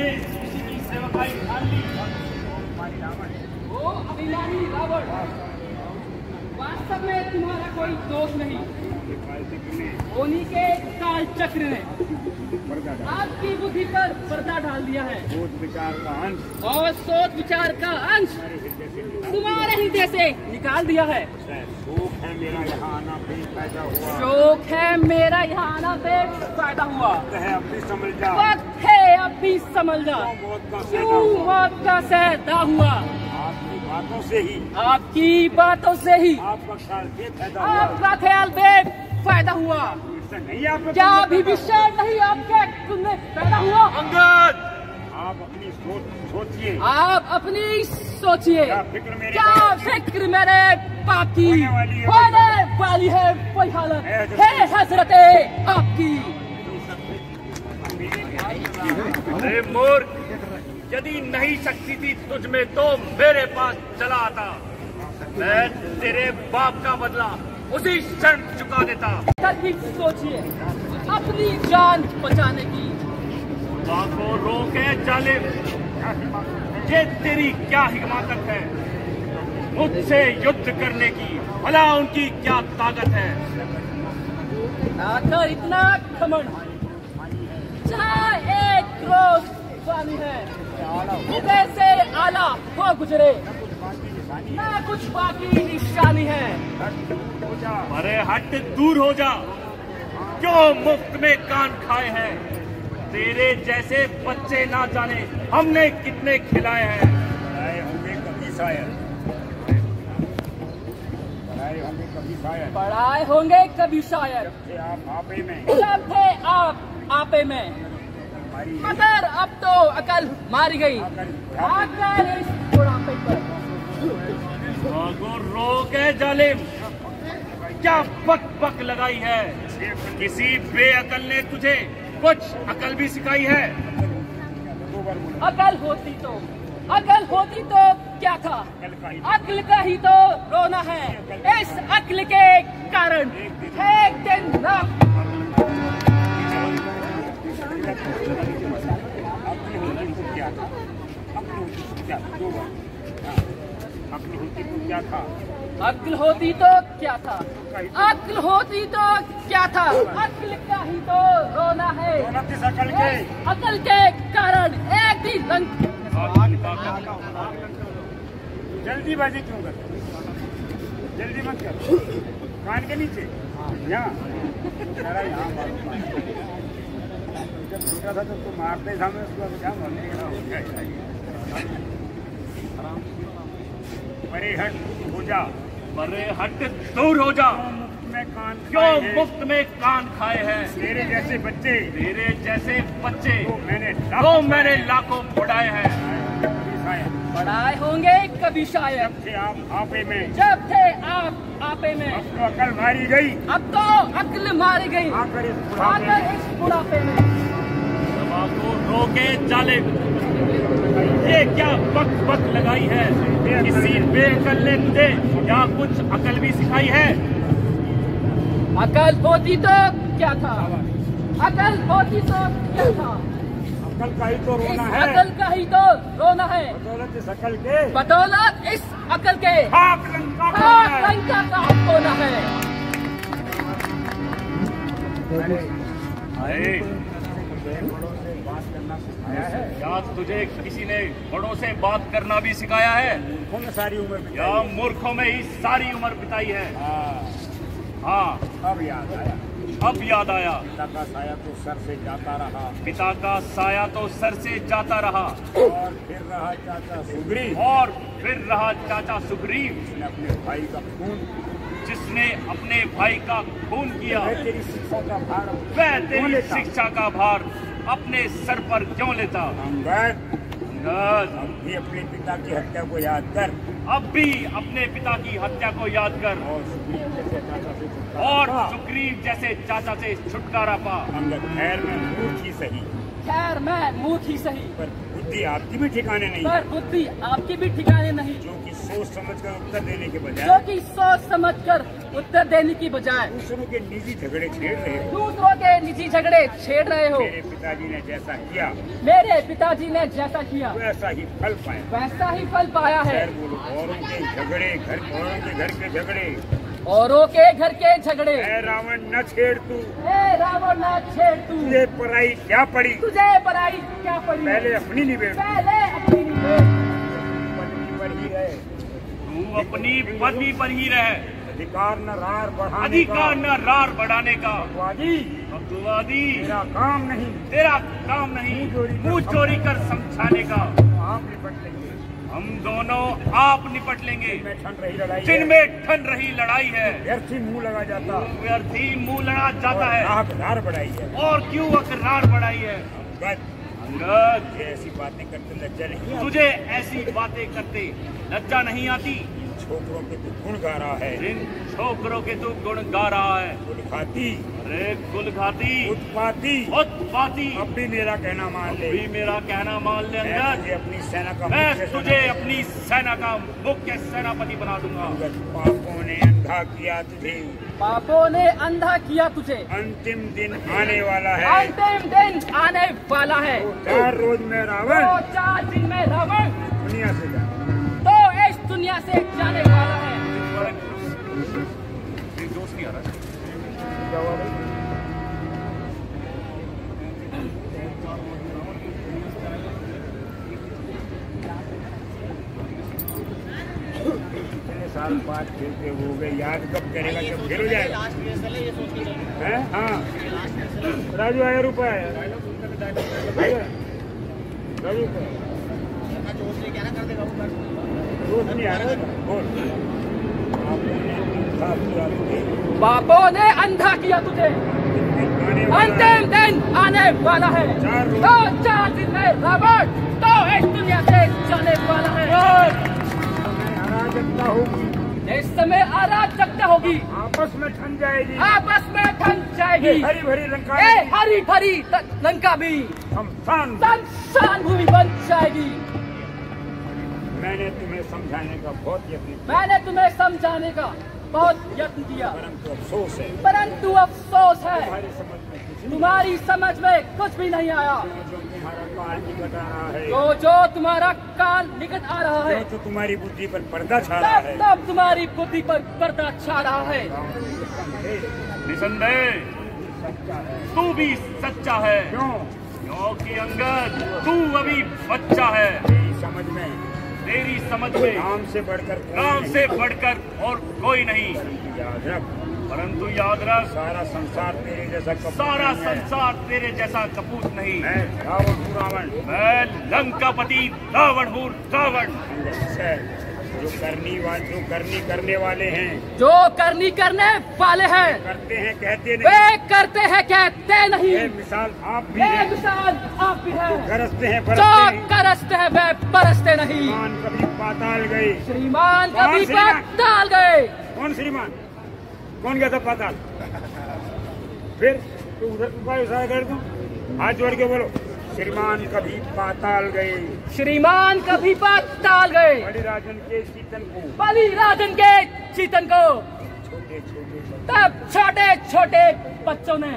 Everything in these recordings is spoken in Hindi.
किसी की सेवकाई ठान ली। ओ अभिमानी रावण, वास्तव में तुम्हारा कोई दोष नहीं। उन्हीं के काल चक्र ने आपकी बुद्धि पर पर्दा डाल दिया है। सोच विचार का अंश और सोच विचार का अंश तुम्हारे हृदय से निकाल दिया है। शोक है मेरा यहाँ आना पे पैदा हुआ। शोक है मेरा यहाँ आना पे पैदा हुआ। वक्त है अब भी समझ जा। वक्त है अब भी समझ जा। क्यों मौत का सैदा हुआ? आपकी बातों से ही, आपकी बातों से ही आपका ख्याल पैदा हुआ। आपका ख्याल फायदा हुआ। नहीं आप क्या अभी विषय नहीं आपके तुमने पैदा हुआ? अंगद, आप अपनी सोच सोचिए। आप अपनी सोचिए। क्या फिक्र मेरे पाप की होने वाली है कोई हालत है हजरते आपकी। अरे मूर्ख, यदि नहीं शक्ति थी तुझ में तो मेरे पास चला आता। मैं तेरे बाप का बदला उसी क्षण चुका देता। कभी सोचिए अपनी जान बचाने की। को रोके जालिम, ये तेरी क्या हिम्मत है मुझसे युद्ध करने की? भला उनकी क्या ताकत है? आखिर इतना घमंड जहाँ एक रोज पानी है उदय से आला हो गुजरे ना कुछ बाकी निशानी है। अरे हट, दूर हो जा। क्यों मुफ्त में कान खाए हैं? तेरे जैसे बच्चे ना जाने हमने कितने खिलाए हैं। पढ़ाए होंगे कभी शायद, पढ़ाए होंगे कभी शायद, पढ़ाए होंगे कभी शायद। थे आप आपे में, जब थे आप आपे में, मगर अब तो अकल मारी गई आकर इस बुढ़ापे पर। रोके जालिम, क्या बक बक लगाई है? किसी बेअकल ने तुझे कुछ अकल भी सिखाई है? अकल होती तो क्या था? अकल का ही तो रोना है। इस अकल के कारण एक दिन ना अक्ल होती तो क्या था? अक्ल होती तो क्या था? अक्ल का ही तो रोना है। अकल के कारण एक दिन जल्दीबाजी क्यों कर? जल्दी मत कर। कान के नीचे यहाँ जब छोटा था तो मारते सामने उसको क्या मरने परे हट हो जा। अरे हट, दूर हो जा। क्यों मुफ्त में कान खाए हैं? तेरे जैसे बच्चे, तेरे जैसे बच्चे तो मैंने लाखों उड़ाए हैं। पढ़ाए होंगे कभी शायद, जब थे आप आपे में, जब थे आप आपे में। अब तो अकल मारी गई, अब तो अकल मारी गई आकर इस बुढ़ापे में। को रोके जालिम, ये क्या बक बक लगाई है? किसी बेअकल ने तुझे क्या कुछ अकल भी सिखाई है? अकल होती तो क्या था? अकल होती तो क्या था? अकल का ही तो रोना है। अकल का ही तो रोना है। बदौलत इस अकल के, बदौलत इस अकल के खाक लंका का होना है। बात करना सिखाया है क्या तुझे किसी ने बड़ों से बात करना भी सिखाया है? मूर्खों में सारी उम्र बिताई या मूर्खों में ही सारी उम्र बिताई है? हाँ, अब याद आया। अब याद आया। पिता का साया तो सर से जाता रहा, पिता का साया तो सर से जाता रहा, और फिर रहा चाचा सुग्रीव, और फिर रहा चाचा सुग्रीव, जिसने अपने भाई का खून, जिसने अपने भाई का खून किया। वह तेरी शिक्षा का भार, वह तेरी शिक्षा का भार अपने सर पर क्यों लेता? अंगद, अंगद, अब भी अपने पिता की हत्या को याद कर, अब भी अपने पिता की हत्या को याद कर, और सुग्रीव जैसे चाचा से छुटकारा और सुग्रीव जैसे चाचा से छुटकारा पा। अंगद खैर में मूर्ख ही सही, खैर मैं मूर्ख ही सही, पर बुद्धि आपकी भी ठिकाने नहीं, पर बुद्धि आपकी भी ठिकाने नहीं, जो कि सोच समझ कर उत्तर देने के जो बजाय कि सोच समझ कर उत्तर देने की बजाय दूसरों के निजी झगड़े छेड़ रहे हो। दूसरों के निजी झगड़े छेड़ रहे हो। मेरे पिताजी ने जैसा किया मेरे पिताजी ने जैसा किया वैसा ही फल पाया। वैसा ही फल पाया है। खैर बोलो, औरों के झगड़े औरों के घर के झगड़े, औरों के घर के झगड़े, ऐ रावण न छेड़ तू, ए रावण ना छेड़ तू, तुझे पराई क्या पड़ी, तुझे पराई क्या पड़ी, पहले अपनी निबेड़, पहले अपनी निबेड़। पदवी पर ही रहे, तू अपनी पदवी पर ही रहे, अधिकार न रार बढ़ाने अधिकार न रार बढ़ाने का। वादी अब्दुवादी मेरा काम नहीं, तेरा काम नहीं मुंह चोरी कर समझाने का। आप निपट लेंगे, हम दोनों आप निपट लेंगे में ठन रही लड़ाई है, जिनमें ठन रही लड़ाई है। व्यर्थ ही मुंह लगा जाता व्यर्थी मुंह लड़ा जाता है और रार बढ़ाई है। और क्यों अकरार बढ़ाई है। अंगद, ये ऐसी बातें करते लज्जा नहीं आती? तुझे ऐसी बातें करते लज्जा नहीं आती? छोकरों के तू गुण गा रहा है, जिन छोकरों के तू गुण गा रहा है। गुण खाती अरे कुलघाती उत्पाती, उत्पाती, अब भी मेरा कहना मान ले, भी मेरा कहना मान ले मैं अंगद। तुझे अपनी सेना का मैं मुख्य तुझे सेनापति- अपनी सेना का मुख्य सेनापति बना दूंगा। अंगद, पापों ने अंधा किया तुझे, पापों ने अंधा किया तुझे, अंतिम दिन आने वाला है। अंतिम दिन आने वाला है। 4 रोज में तो रावण 4 दिन में रावण दुनिया से जा। तो इस दुनिया से जाने वाला है। जोश नहीं आ रहा। क्या हुआ भाई? इतने साल बाद खेलते हो गए, याद कब करेगा जब खेल हो जाएगा? हैं? हाँ, राजू आया, रुपया आया, आया? राजू को दोस्त नहीं आ रहा, बोल। आपने अंधा किया तुझे, पापों ने अंधा किया तुझे, आने वाला है। अंतिम दिन आने वाला है। 4 रोज तो 4 दिन में रावण तो इस दुनिया से जाने वाला है। में अराजकता होगी, इस समय अराजकता होगी, आपस में ठन जाएगी, आपस में ठन जाएगी। हरी भरी लंका ए हरी भरी लंका भी शमशान। शमशान भूमि बन जाएगी। मैंने तुम्हें समझाने का बहुत यत्न किया, मैंने तुम्हें समझाने का बहुत यत्न किया, परंतु अफसोस है परंतु अफसोस है तुम्हारी समझ में कुछ नहीं, तुम्हारी समझ में कुछ भी नहीं आया। जो तुम्हारा काल निकट आ रहा है, जो तुम्हारा काल निकट आ रहा है, जो तुम्हारी बुद्धि पर पर्दा छा रहा तब है, तब तुम्हारी बुद्धि पर पर्दा छा रहा है। निसंदेह सच्चा है। तू भी सच्चा है, क्यों? क्योंकि अंगद तू अभी बच्चा है। मेरी समझ में तेरी समझ में काम से बढ़कर कोई काम नहीं। से बढ़कर और कोई नहीं। परंतु याद रख, परंतु याद रख, सारा संसार तेरे जैसा कपूत सारा नहीं है। संसार तेरे जैसा कपूत नहीं। मैं रावण हूँ, रावण। मैं लंकापति रावण हूँ, रावण। जो करनी करने वाले हैं, जो करनी करने वाले हैं, करते हैं कहते वे नहीं। करते हैं कहते नहीं। ये मिसाल आप भी ये हैं, मिसाल आप भी है। गरजते हैं जो बरसते नहीं। करसते हैं वे बरसते नहीं। श्रीमान कभी पाताल गए। श्रीमान कौन कभी श्रीमान? पाताल गए। कौन श्रीमान? कौन गया था पाताल? फिर तू उधर इशारा कर दूं, हाथ जोड़ के बोलो, श्रीमान कभी पाताल गए। श्रीमान कभी पाताल गए। बलिराजन के शीतन को, बलिराजन के चीतन को छोटे छोटे तब छोटे छोटे बच्चों ने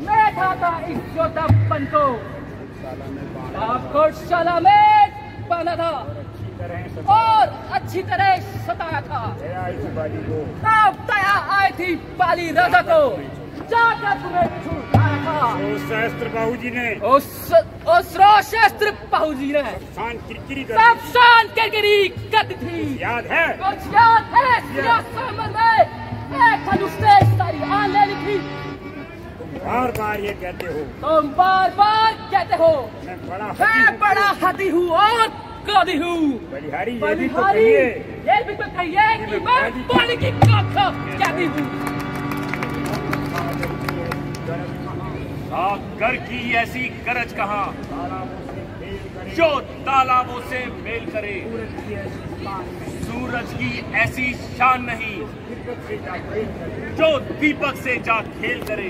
बैठा था इस जोतापन को, आपको शाला में पाना था और अच्छी तरह सताया था। बाली को तब दया आई थी बाली राजा को, जाकर तुम्हें छुड़ाया था। सहस्त्र बाबूजी ने उस शस्त्र बाबूजी ने शान किरकिरी कर सब शान करकरी करती थी। याद है? कुछ याद है? सियासत में एक धनुष से सारी आन लेनी थी। तुम बार बार ये कहते हो, तुम बार बार कहते हो मैं बड़ा मैं बड़ा हदी हूँ और क्रोधी हूँ। बलिहारी, ये भी तो बलिहारी, कहिए। ये भी तो कहिए कि मैं बोली की काका कहती हूँ। घर की ऐसी गरज कहाँ जो तालाबों से मेल करे। सूरज की ऐसी शान नहीं जो दीपक से जा खेल करे।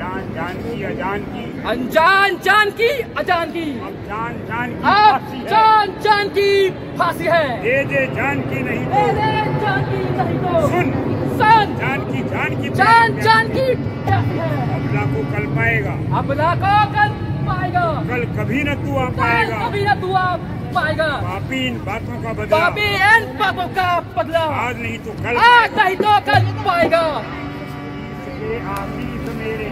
अनजान जान की अजान की, अनजान जान की अजान की, अब जान जान की अब फांसी है। जान जान की फांसी है। दे दे जान की नहीं तो मेरे जान की नहीं तो सुन, सन जान की जान जान की प्यासी है। अबला को कल पाएगा, अबला को कल पाएगा, कल कभी न तू आ कल पाएगा। कभी न तू आ पाएगा। पापी इन बातों का बदला पापी इन पापों का बदला आज नहीं तो कल आज नहीं तो कल पाएगा। इसके आशीष मेरे,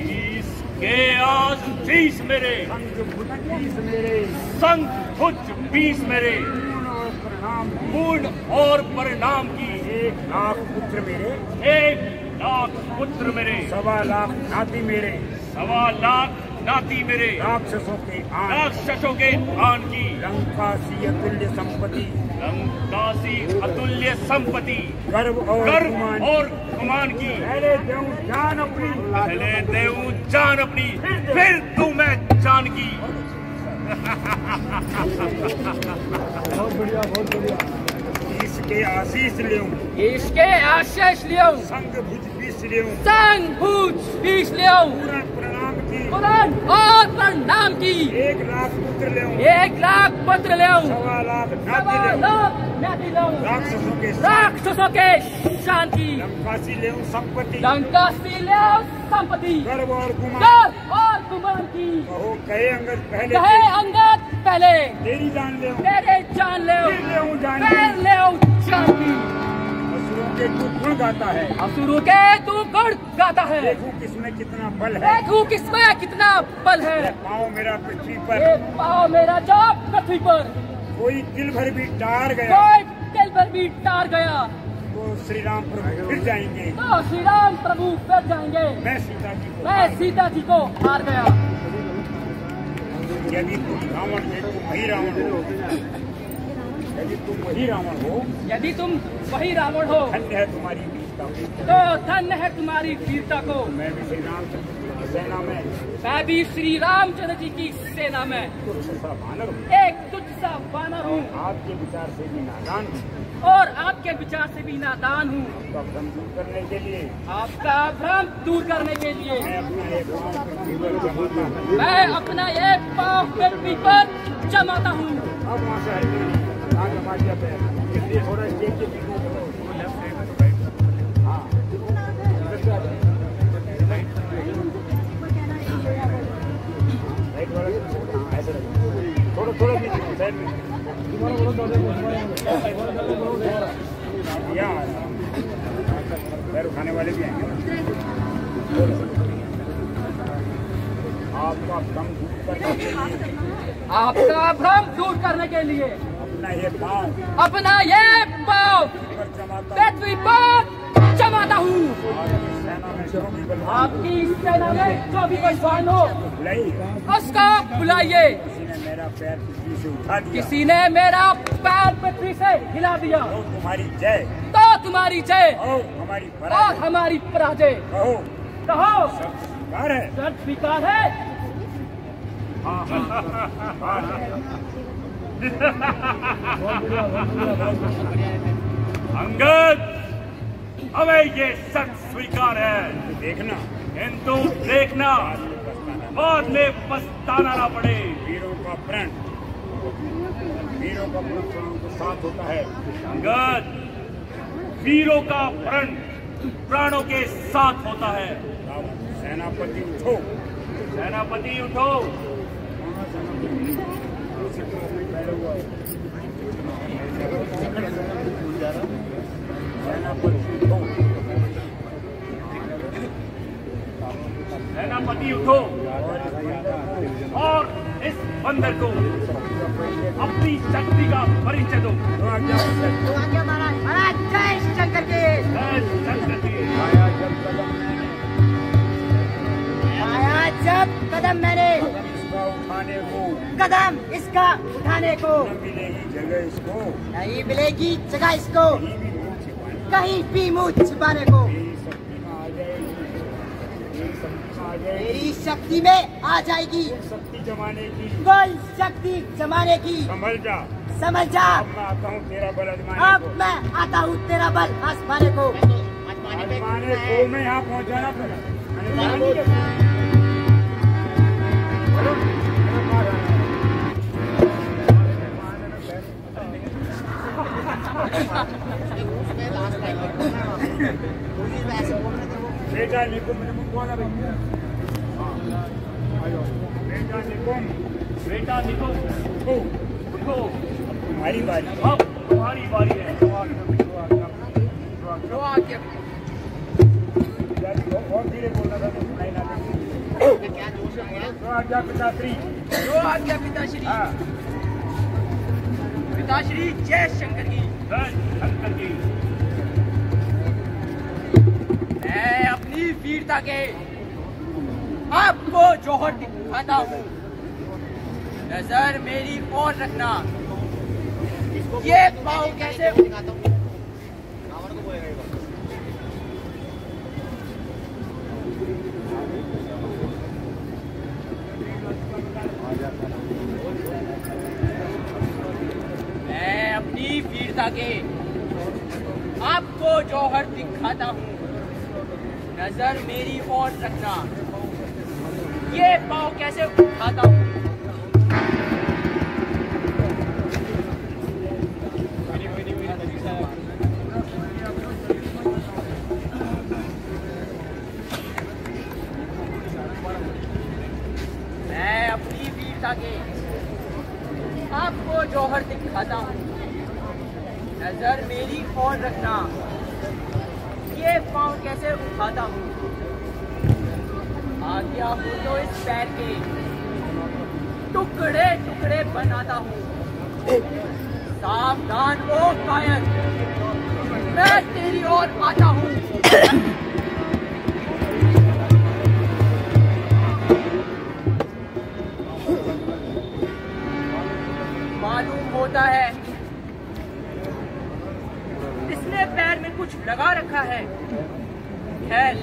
इसके आशीष मेरे, संग बुद्धीस मेरे, संग भुज 20 मेरे, पूर्ण और प्रणाम पूर्ण और परिणाम की 1,00,000 पुत्र मेरे, 1,00,000 पुत्र मेरे, 1,25,00,000 नाती मेरे, 1,25,00,000 नाती मेरे, राक्षसों के आन, राक्षसों के आन की, लंकासी अतुल्य संपत्ति, लंकासी अतुल्य संपत्ति, गर्व और गर्व गुमान, और गुमान की, पहले देऊं जान अपनी, पहले देऊं जान अपनी, फिर दूं मैं जान की। बहुत बढ़िया बहुत बढ़िया। इसके आशीष लेऊं, इसके आशीष लियो, संग भुज 20 लेऊं, संग भूज 20 लियो, पूर्ण प्रणाम की, पुराण और प्रणाम की, 1,00,000 पुत्र लेऊं, 1,00,000 पत्र लियो, 1,25,00,000 नाती लेऊं, 1,00,000 नाती लियो, राक्षसों के राक्षसों के शान की, लंकासी लेऊं संपत्ति, लंकासी लियो संपत्ति, गर्व और गुमान, गर्व और गुमान की। कहो कहे अंगद पहले कहे अंगद पहले तेरी जान लेऊं, तेरे जान ले, फिर लेऊं जान फिर की। ले जान की। असुरों के तू गुण गाता है, असुरों के तू गुण गाता है, देखूं किसमें कितना बल है, देखूं किसमें कितना बल है। पाँव मेरा पृथ्वी पर, ये पाओ मेरा जब पृथ्वी पर, कोई दिल भर भी डार गया कोई दिल पर भी टार गया, तो श्री राम प्रभु फिर जाएंगे, तो श्री राम प्रभु फिर जाएंगे। मैं सीता जी को मैं सीता जी को हार गया। यदि तुम रावण है तुम वही रावण हो, यदि तुम वही रावण हो, यदि तुम वही रावण हो धन्य है तुम्हारी वीरता को। तो धन्य है तुम्हारी वीरता को। मैं भी श्री रामचंद्र की सेना में मैं भी श्री रामचंद्र जी की सेना में तुच्छ सा बानर हूँ, एक तुच्छ सा वानर हूँ आपके विचार से भी नादान हूँ, और आपके विचार से भी नादान हूँ। आपका भ्रम दूर करने के लिए आपका भ्रम दूर करने के लिए मैं अपना एक पाँव पृथ्वी पर जमाता हूँ। मैं अपना एक पाँव पृथ्वी पर जमाता हूँ। अब वहाँ से हटना नहीं, यहाँ जमा दिया पैर, इसलिए थोड़ा स्टेज के पीछे चलो, लेफ्ट साइड में तो बैठ, हाँ राइट वाला, हाँ ऐसे रखो, थोड़ा थोड़ा पीछे साइड में, यहाँ पैर उठाने वाले भी आएंगे ना। आपका भ्रम दूर करने के लिए, आपका भ्रम दूर करने के लिए अपना ये पाँव अपना ये पाँव पर जमाता पृथ्वी पर जमाता हूँ। आपकी सेना में जो भी बलवान आपकी सेना में जो भी बलवान हो बुलाई, उसका बुलाइए। किसी ने मेरा पैर पृथ्वी से उठा दिया, किसी ने मेरा पैर पृथ्वी से हिला दिया तो तुम्हारी जय तो तुम्हारी जय और हमारी और पराजय, हमारी पराजय। कहो कहो सब स्वीकार है। शर्त स्वीकार है। हाँ हाँ अंगद, हमें ये शर्त स्वीकार है, देखना किंतु देखना बाद में पछताना ना पड़े। वीरों का प्रण, वीरों का प्रण तो साथ होता है। अंगद, वीरों का प्रण प्राणों के साथ होता है। सेनापति उठो, सेनापति उठो, सेनापति उठो और इस बंदर को अपनी शक्ति का परिचय दो। महाराज जय शंकर के। जय शंकर की। आया जब कदम मैंने इसका उठाने को कदम इसका उठाने को न मिलेगी जगह इसको, नहीं मिलेगी जगह इसको कहीं भी मुँह छिपाने, कहीं भी मुंह छिपाने को। मेरी शक्ति में आ जाएगी, मेरी शक्ति में आ जाएगी, शक्ति जमाने की कोई शक्ति जमाने की। संभल जा, समझ जा, अब मैं आता हूँ तेरा बल आजमाने अब को। मैं आता हूँ तेरा बल आजमाने को। आजमाने को मैं यहाँ पहुँचाना पड़ा। बेटा निकुम कौन है भैया? बेटा निकुम, बेटा निकुम, देखो तुम्हारी बारी। अब तुम्हारी बारी है। और धीरे बोलना था तो सुनाई ना देती। तो आज्ञा पिताश्री। जो आज्ञा पिताश्री। हाँ। पिताश्री जय शंकर की। जय शंकर की। मैं अपनी वीरता के आपको जौहर दिखाता हूँ, नजर मेरी और रखना। ये पाँव कैसे मैं अपनी वीरता के आपको जौहर दिखाता हूँ, नजर मेरी और रखना। ये पाँव कैसे उठाता हूँ। मैं अपनी वीरता के आपको जौहर दिखाता हूँ, नजर मेरी और रखना। ये पाँव कैसे उठाता हूँ। आज्ञा हो तो इस पैर के टुकड़े टुकड़े बनाता हूँ। सावधान ओ कायर, मैं तेरी ओर आता हूँ। मालूम होता है इसने पैर में कुछ लगा रखा है। खैर,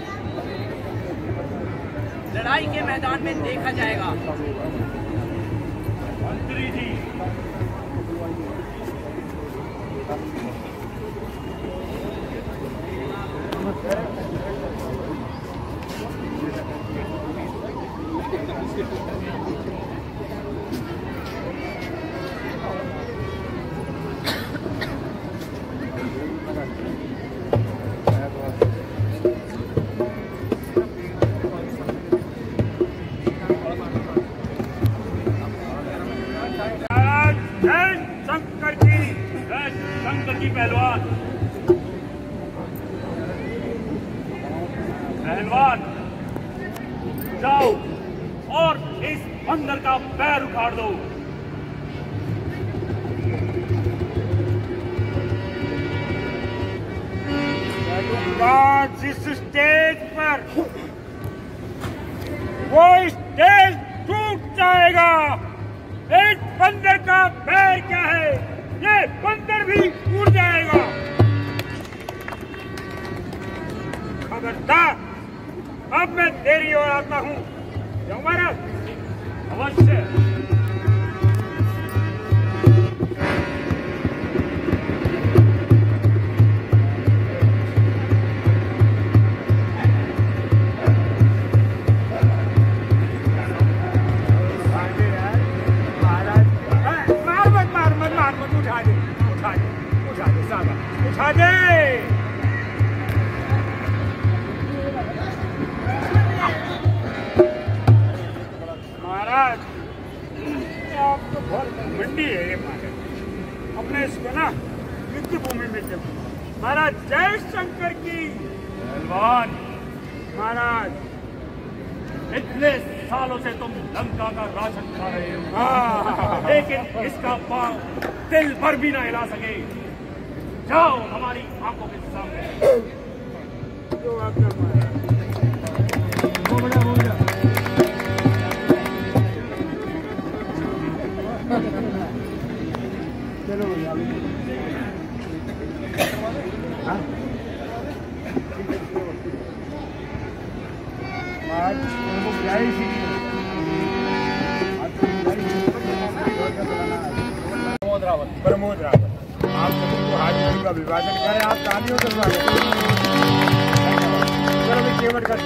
लड़ाई के मैदान में देखा जाएगा। मंत्री जी, शंकर की पहलवान। पहलवान जाओ और इस बंदर का पैर उखाड़ दो। जिस स्टेज पर वो स्टेज टूट जाएगा। एक बंदर का पैर क्या है, ये बंदर भी टूट जाएगा। खबरदार, अब मैं तेरी ओर आता हूँ। जाओ महाराज। अवश्य। उठा दे। महाराज, आपको बहुत मंडी है ये महाराज। अपने इसको ना युद्ध भूमि में जब महाराज जय शंकर की। पहलवान महाराज, इतने सालों से तुम लंका का राशन खा रहे हो, हाँ। लेकिन इसका पांव दिल भर भी ना हिला सके। जाओ हमारी आंखों के सामने। जो आपका महाराज। चलो भैया। हाँ? आज उनको बुलाई थी। प्रमोद रावत। आप सभी को हाजिरी का विभाजन करें। आप तालियों से स्वागत। चलो भी केवट कर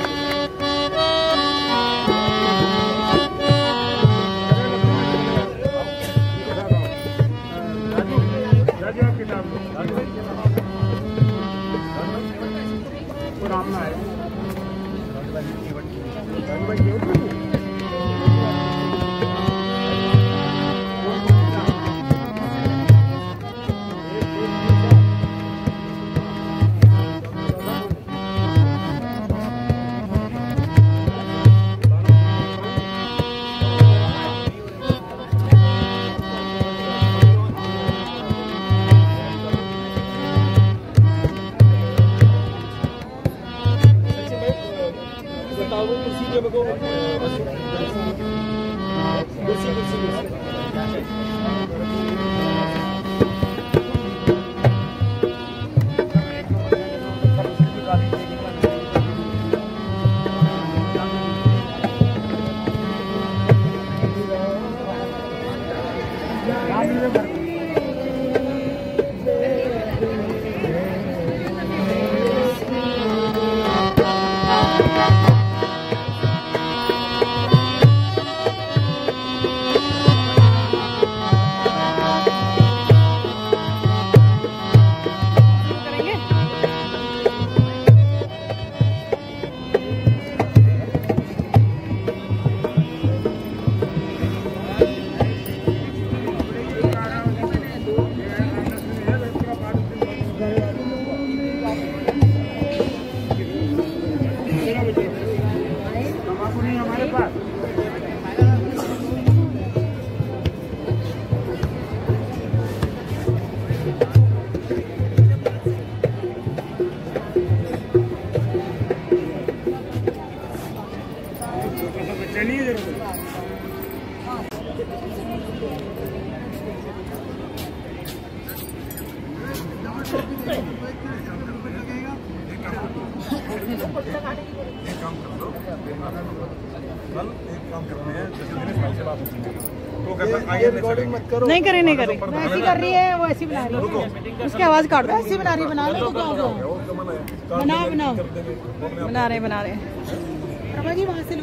नहीं करे नहीं करे, ऐसी कर रही है वो, ऐसी बना रही है, उसकी आवाज काट दो, ऐसी बना रही है, बना लो तो क्या हो गया, बनाओ बनाओ, बना रहे जी वहाँ से।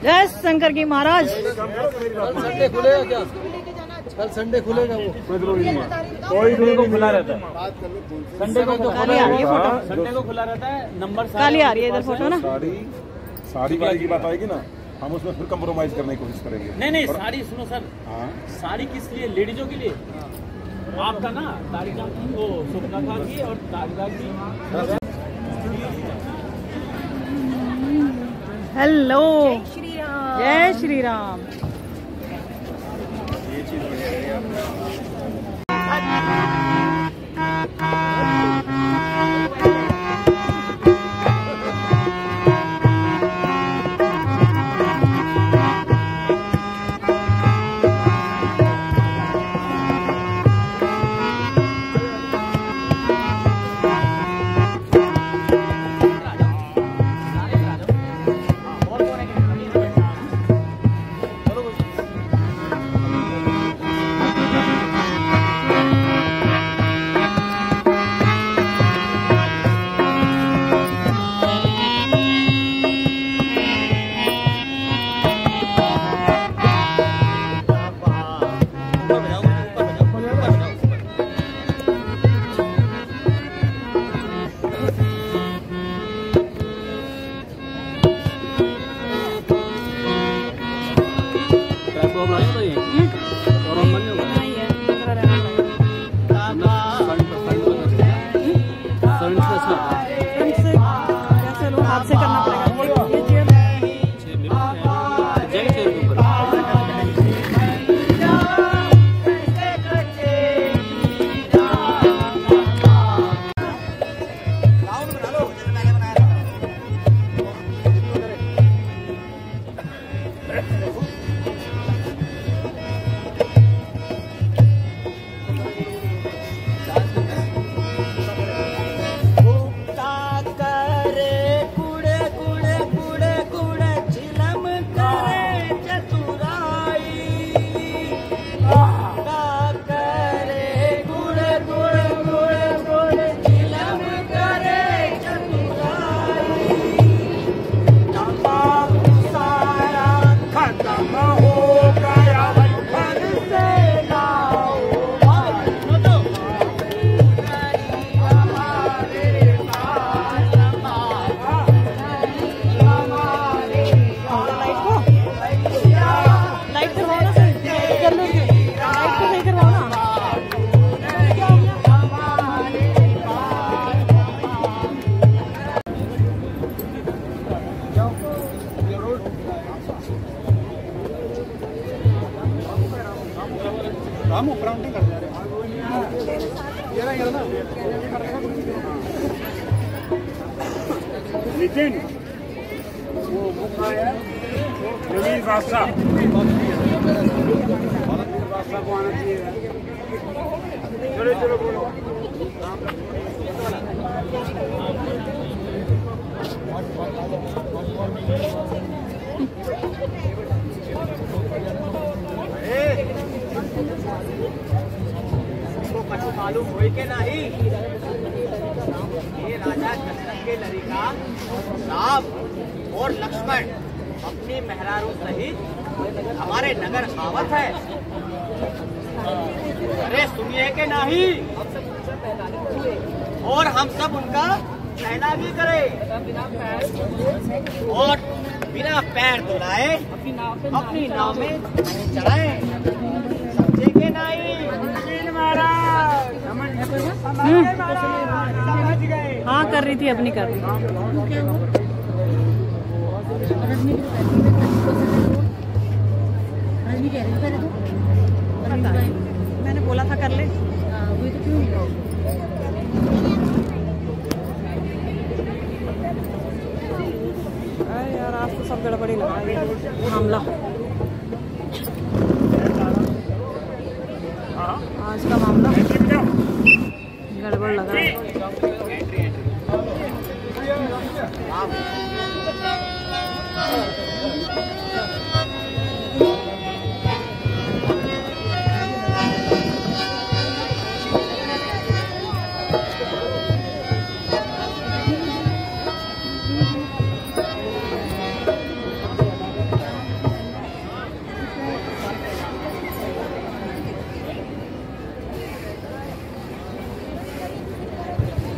जय शंकर की महाराज। संडे खुलेगा क्या? कल संडे खुलेगा वो? कोई दिन खुला रहता है। संडे को काली आ रही है फोटो, संडे को खुला रहता है। नंबर काली आ रही है इधर फोटो ना। साड़ी वाली की बात आएगी ना, हम उसमें फिर कंप्रोमाइज करने की कोशिश करेंगे। नहीं साड़ी सुनो सर, साड़ी किस लिए? लेडीजों के लिए आपका ना, तारिका वो सुपना की और तारिका की। हेलो, जय श्री राम। हाथ से करना पड़ेगा। नितिन, वो बुक आया नवीन बादशाह को आना चाहिए। चलो चलो बोलो। कुछ मालूम हुई के नहीं, ये राजा दशरथ के लड़का राम और लक्ष्मण अपनी मेहरारू सहित हमारे नगर आवत है। अरे सुनिए के नहीं, और हम सब उनका पहला भी करें और बिना पैर धुलाए अपनी नाव में चढ़ाए। समझे के नहीं? हाँ कर रही थी, अपनी कर रही थी। मैंने बोला था कर ले। आज तो सब गड़बड़ी लगा है मामला। आज का मामला गड़बड़ लगा है।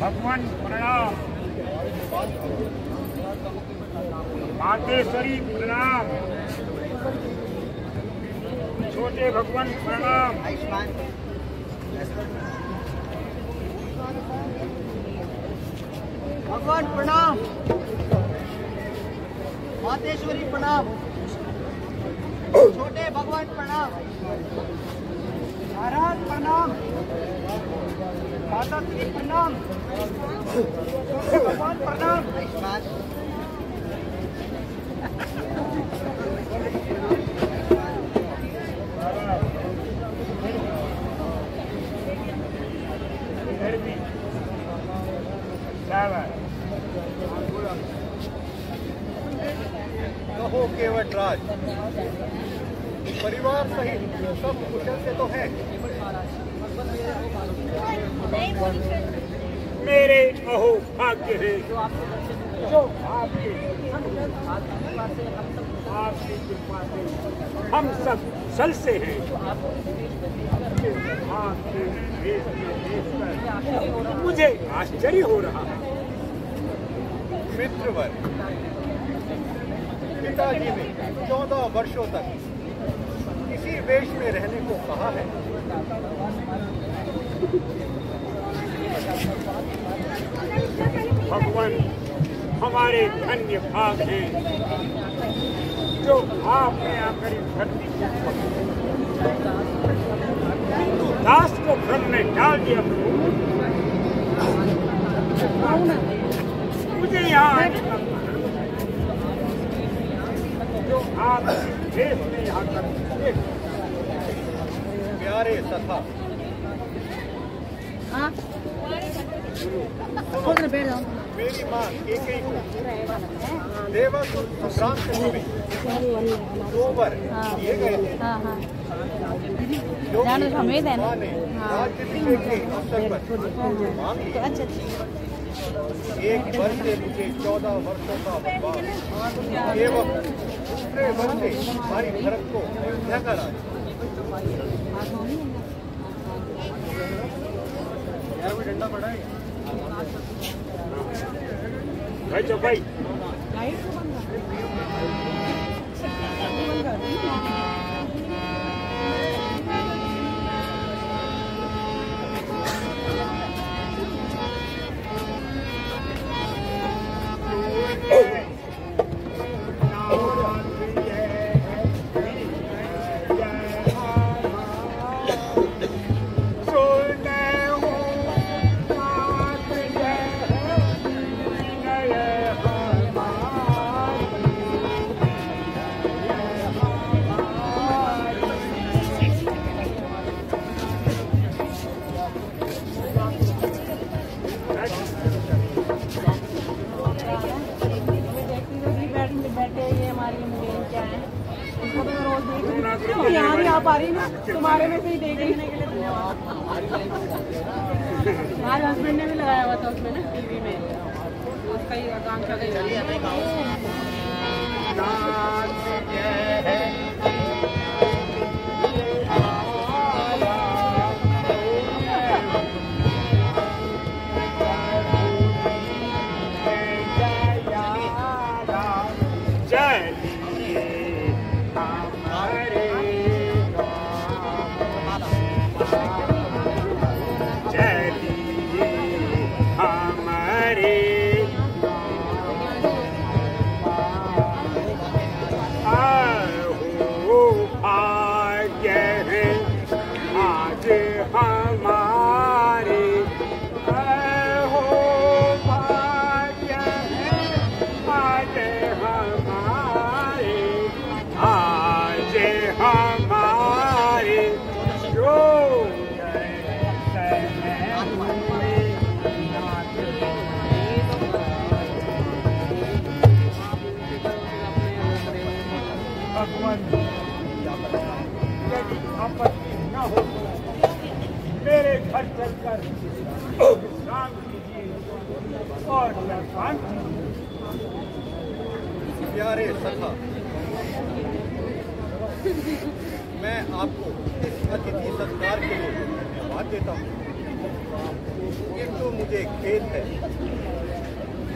भगवान प्रणाम, मातेश्वरी प्रणाम, छोटे भगवान प्रणाम। भगवान प्रणाम, मातेश्वरी प्रणाम, छोटे भगवान प्रणाम, महाराज प्रणाम, माता श्री प्रणाम, छोटे भगवान प्रणाम। कहो केवटराज, परिवार सहित सब कुशल से तो है? मेरे अहो भाग्य है जो आपकी कृपा से हम सब सल से हैं। आपके देश में देखकर मुझे आश्चर्य हो रहा है। मित्रवर, पिताजी ने 14 वर्षों तक इसी वेश में रहने को कहा है। भगवान हमारे धन्य भाग हैं जो आपने आकर इस धरती को हिंदू दास को भ्रम में डाल दिया। मुझे यहाँ आने का जो आप देश में यहाँ कर प्यारे सखा, मेरी माँ केकई को देवासुर संग्राम से जुड़े 2 वर दिए गए थे। जो माँ ने राज्य के अवसर पर मांग लिया। एक वर्ष से मुझे 14 वर्षों का वनवास एवं दूसरे वर्ष से हमारी धर्म को अयोध्या का राज। डंडा पड़ा है भाई जो भाई यहाँ भी आप आ रही ना, तुम्हारे में से ही देखने के लिए धन्यवाद। हमारे हस्बैंड ने भी लगाया हुआ था उसमें ना टीवी में, उसका ही आकांक्षा का भगवान यदि आपत्ति न हो तो मेरे घर चलकर विश्राम कीजिए और शांति। प्यारे सखा, मैं आपको इस अतिथि सत्कार के लिए धन्यवाद देता हूँ। किंतु मुझे खेद है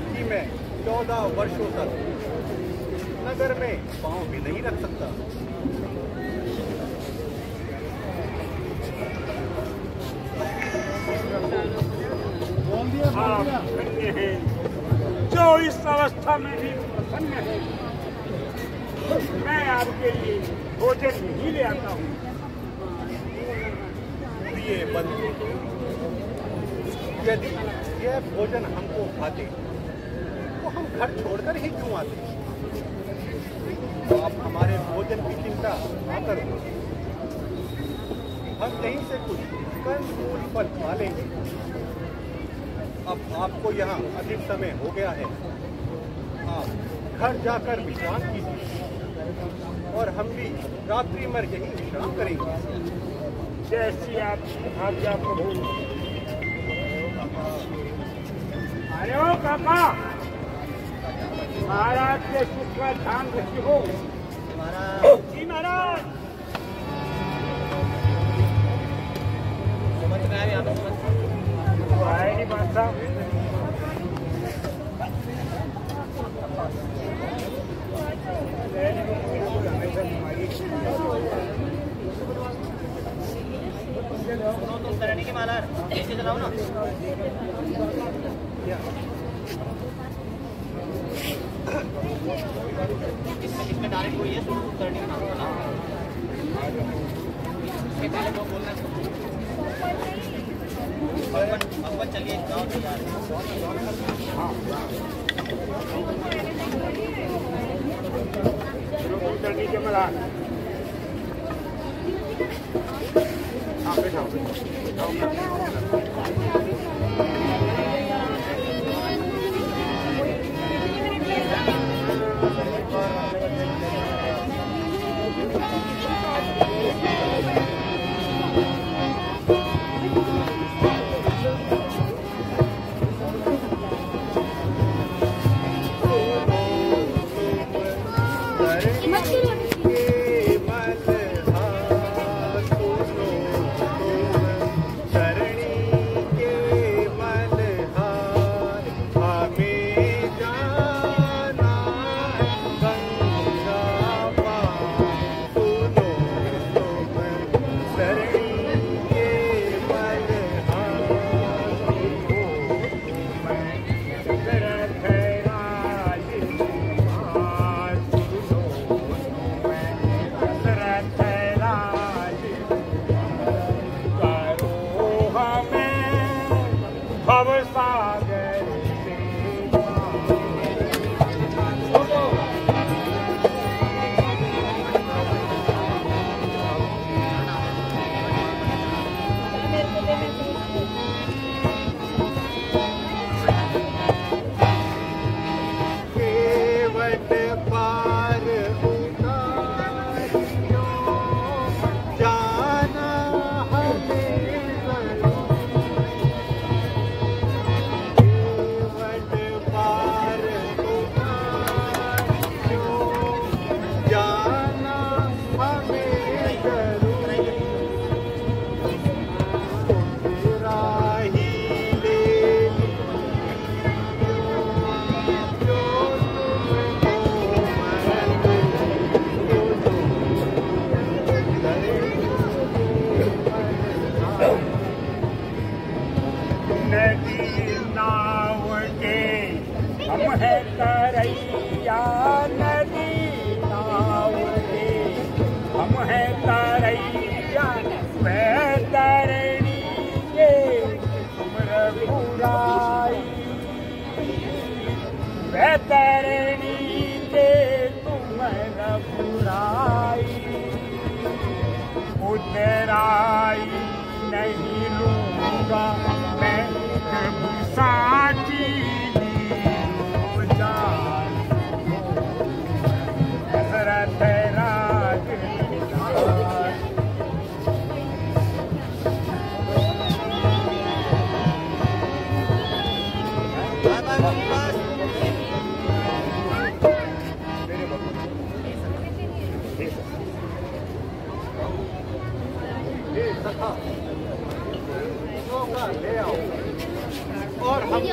कि मैं 14 वर्षों तक नगर में पांव भी नहीं रख सकता। आप धन्य हैं जो इस अवस्था में भी प्रसन्न है। मैं आपके लिए भोजन नहीं ले आता हूँ। प्रिय बंधु, यदि यह भोजन हमको खाते तो हम घर छोड़कर ही क्यों आते? तो आप हमारे भोजन की चिंता न करो, हम कहीं से कुछ कंद फल खा लेंगे। अब आपको यहाँ अधिक समय हो गया है, आप घर जाकर विश्राम कीजिए और हम भी रात्रि भर यहीं विश्राम करेंगे। जैसी आप आज्ञा प्रभु। अरे ओ काका, महाराज के सुख का ध्यान रखियो। जी महाराज। आए नहीं बादशाह। तुम करने की माला ऐसे चलाओ ना। इसमें डायरेक्ट वही है, करने की माला। इसके पहले वो बोलना भगवत चलिए गाँव तैयार करने के मला। उतराई नहीं लूंगा मैं कभी साची ली जान। हसरत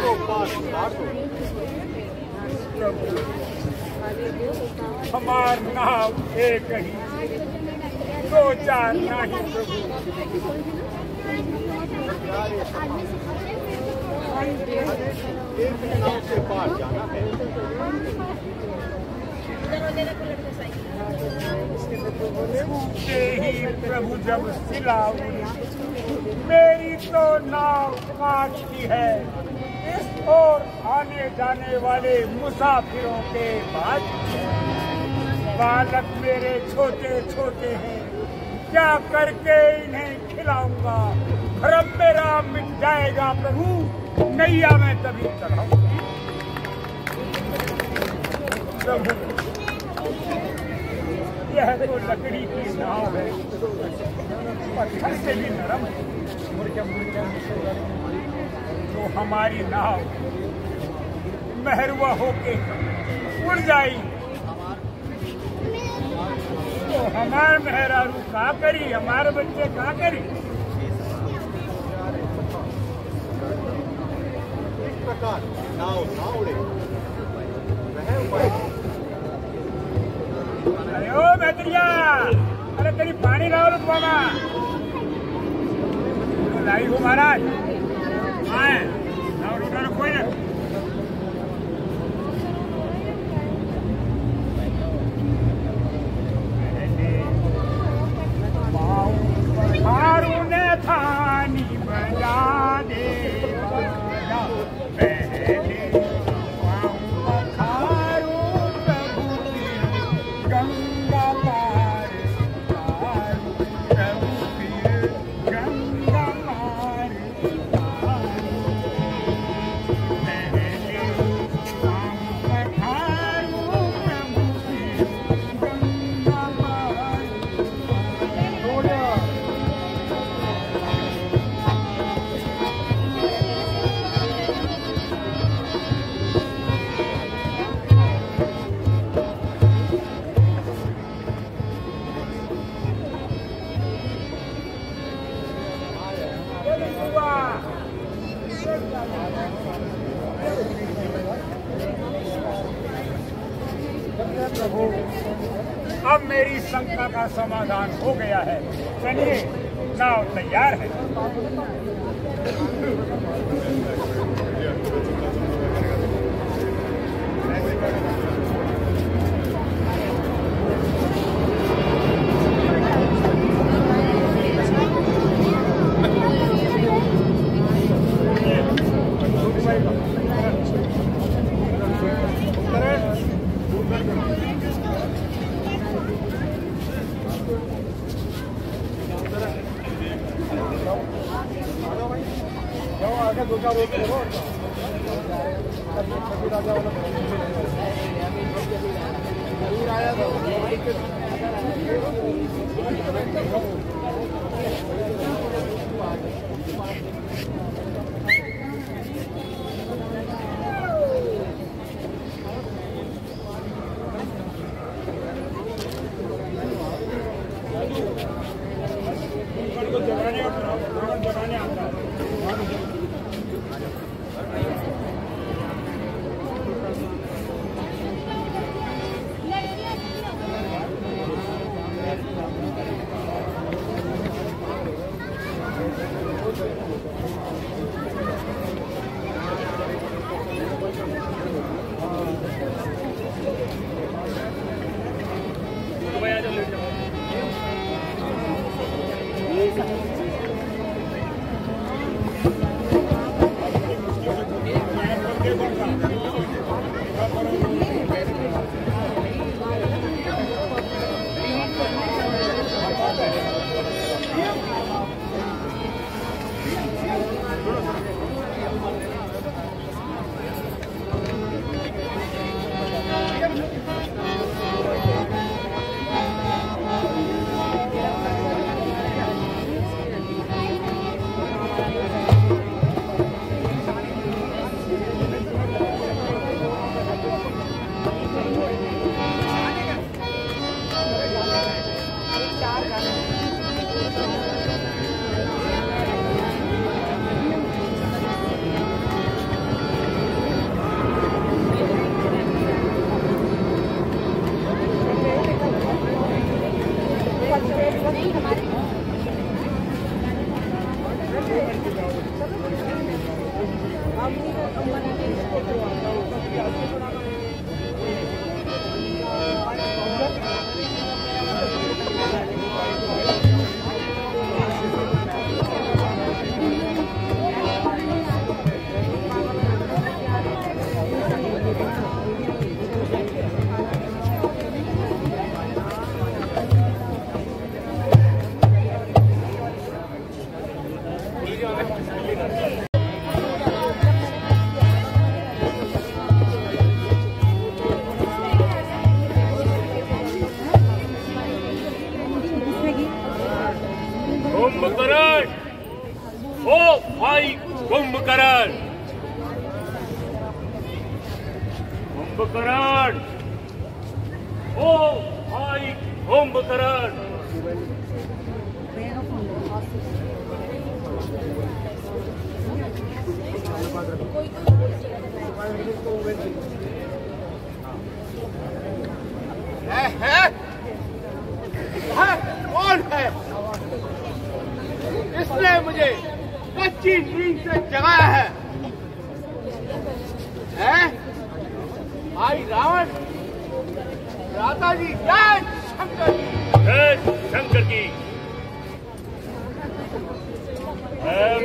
को पास बांट दो। हमार नाव एक ही, दो चार नहीं प्रभु। एक नाव से पार जाना है। छूटे ही प्रभु जब सिलाऊ, मेरी तो नाव कांच की है, और आने जाने वाले मुसाफिरों के बाद बालक मेरे छोटे छोटे हैं, क्या करके इन्हें खिलाऊंगा? भ्रम मेरा मिट जाएगा प्रभु, नैया मैं तभी चढ़ाऊंगा। प्रभु यह तो लकड़ी की नाव है, पत्थर से भी नरम है, तो हमारी नाव मेहरुआ होके उड़ जाई तो हमारे मेहरारू का करी, हमारे बच्चे का करी? इस प्रकार नाव ना उड़े, वह उपाय। अरे ओ मैत्रिया, अरे तेरी पानी लाओ लो बाबा। लाई हो महाराज, आए लाओ रोटा रखो ना। हारू ने थानी बजा दे, अब मेरी शंका का समाधान हो गया है। चलिए, नाव तैयार है। कुंभकर्ण। कौन है? इसने मुझे कच्ची नींद से जगाया है? भाई रावण, राधा जी, जय शंकर जी। जय शंकर की।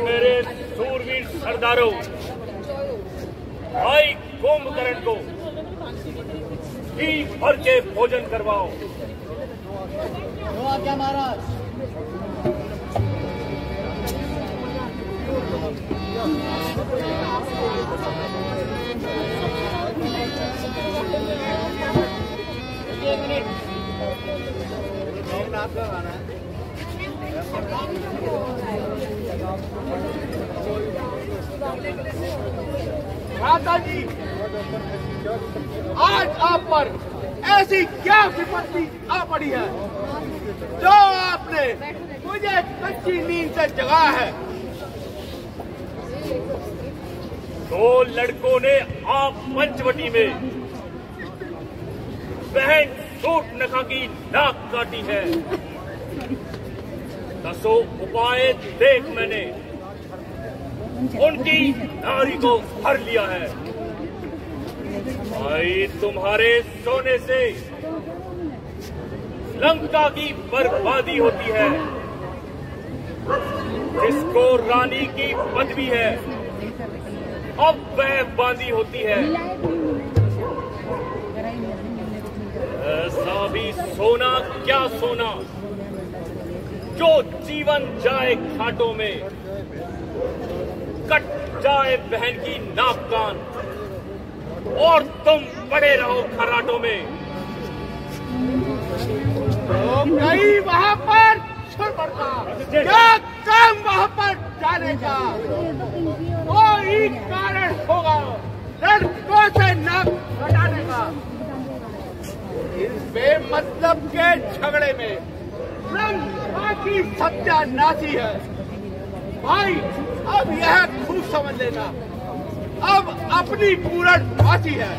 मेरे सूरवीर सरदारों, भाई कुंभकर्ण को घी भर के भोजन करवाओ। क्या महाराज? राधा जी, आज आप पर ऐसी क्या विपत्ति आ पड़ी है जो आपने मुझे कच्ची नींद से जगाया है? दो लड़कों ने आप पंचवटी में बहन सूट नखा की नाक काटी है। दसों उपाय देख मैंने उनकी नारी को हर लिया है। भाई तुम्हारे सोने से लंका की बर्बादी होती है। जिसको रानी की पदवी है अब वह बांदी होती है। ऐसा भी सोना क्या सोना जो जीवन जाए घाटों में, कट जाए बहन की नाक कान और तुम पड़े रहो खराटों में। तो कहीं वहाँ पर छुड़का क्या काम वहाँ पर जाने का? कोई कारण होगा लड़कों से नाक हटाने का। इस बेमतलब के झगड़े में लंका की सत्यानाशी है। भाई अब यह खूब समझ लेना, अब अपनी पूर्णमासी है।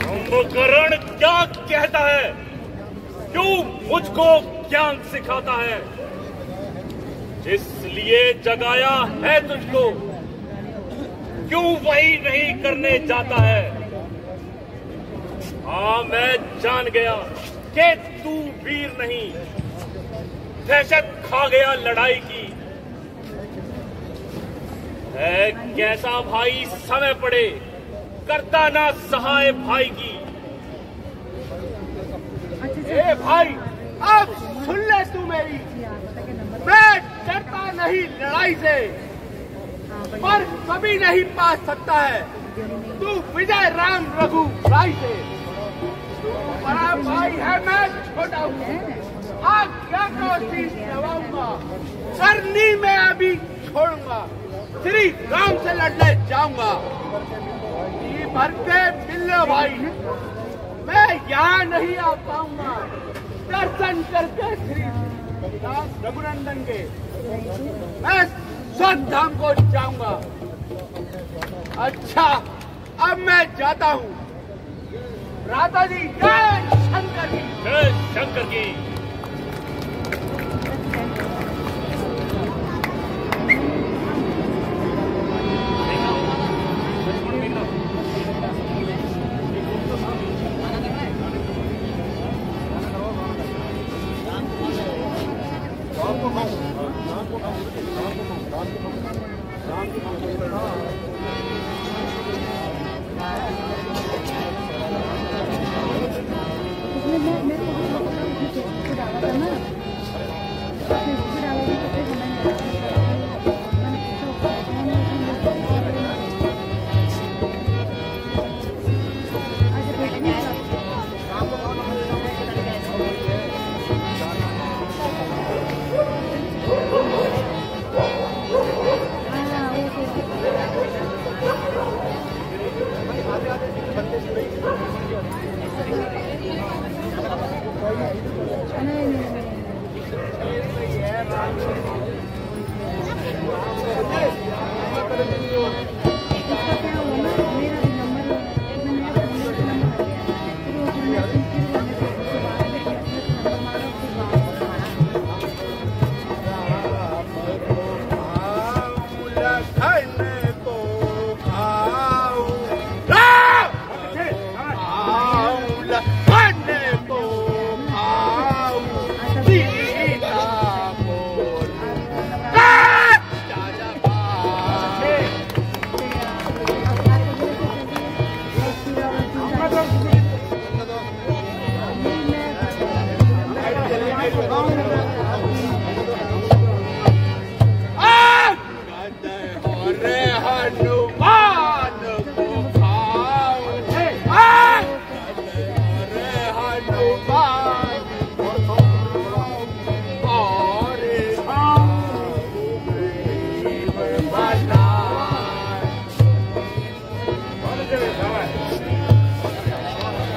कुंभकर्ण क्या कहता है? क्यों मुझको ज्ञान सिखाता है? इसलिए जगाया है तुझको, क्यों वही नहीं करने जाता है? हाँ, मैं जान गया कि तू वीर नहीं, दहशत खा गया लड़ाई की। है कैसा भाई समय पड़े करता ना सहाय भाई की। ए भाई, अब सुन ले तू मेरी। मैं डरता नहीं लड़ाई से, पर कभी नहीं पा सकता है तू विजय राम रघु राय से। बड़ा भाई है, मैं छोटा हूँ, आज्ञा को शीश नवाऊंगा, करनी में अभी छोड़ूंगा, श्री राम से लड़ने जाऊंगा। जी भर के मिल लो भाई, मैं यहाँ नहीं आ पाऊंगा, दर्शन करके श्री रघुनंदन के मैं स्वधाम को जाऊंगा। अच्छा, अब मैं जाता हूँ। राधा जी, जय शंकर जी। जय शंकर की।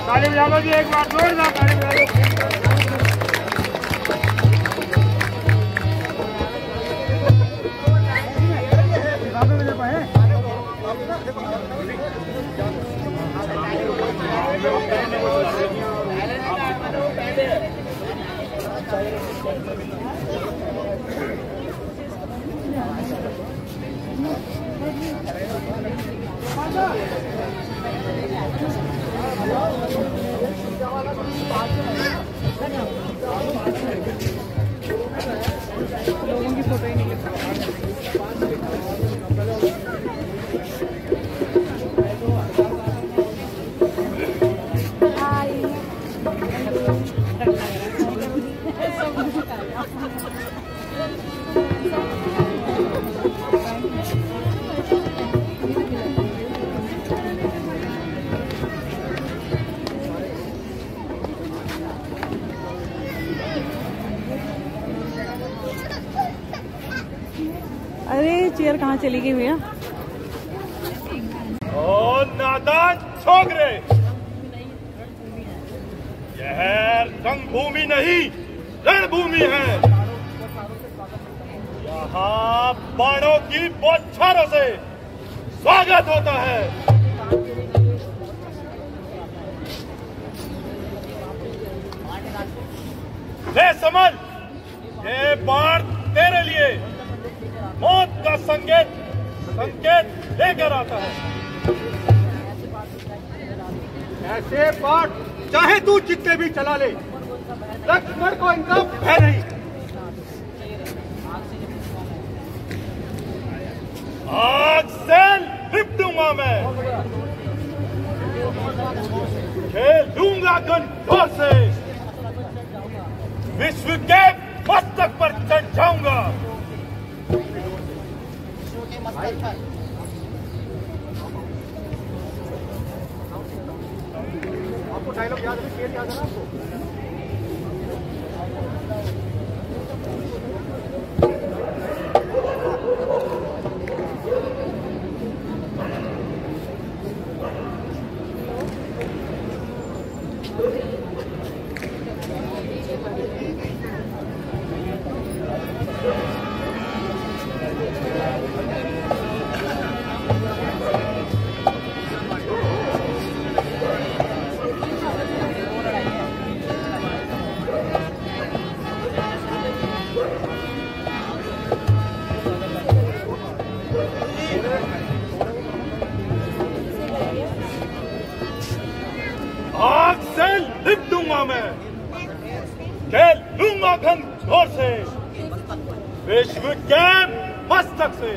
ताली बजा लो जी, एक बार जोरदार ताली बजा लो। लोगों की फोटो ही नहीं ले सकते। अरे चेयर कहाँ चली गई भैया? ओ नादान छोकरे, यह रंगभूमि नहीं रणभूमि है। यहाँ बाणों की बौछारों से स्वागत होता है। ले समझ, ये बाण तेरे लिए मौत का संकेत लेकर आता है। ऐसे बाण चाहे तू जितने भी चला ले, लक्ष्मण को इनका भय नहीं। आग से लिप दूंगा मैं, खेलूंगा गंठोर से, विश्व के मस्तक पर चढ़ जाऊंगा। आपको डायलॉग याद है, शेर याद है ना आपको? आग से लिप दूंगा मैं, खेल लूंगा घनघोर से, विश्व के मस्तक से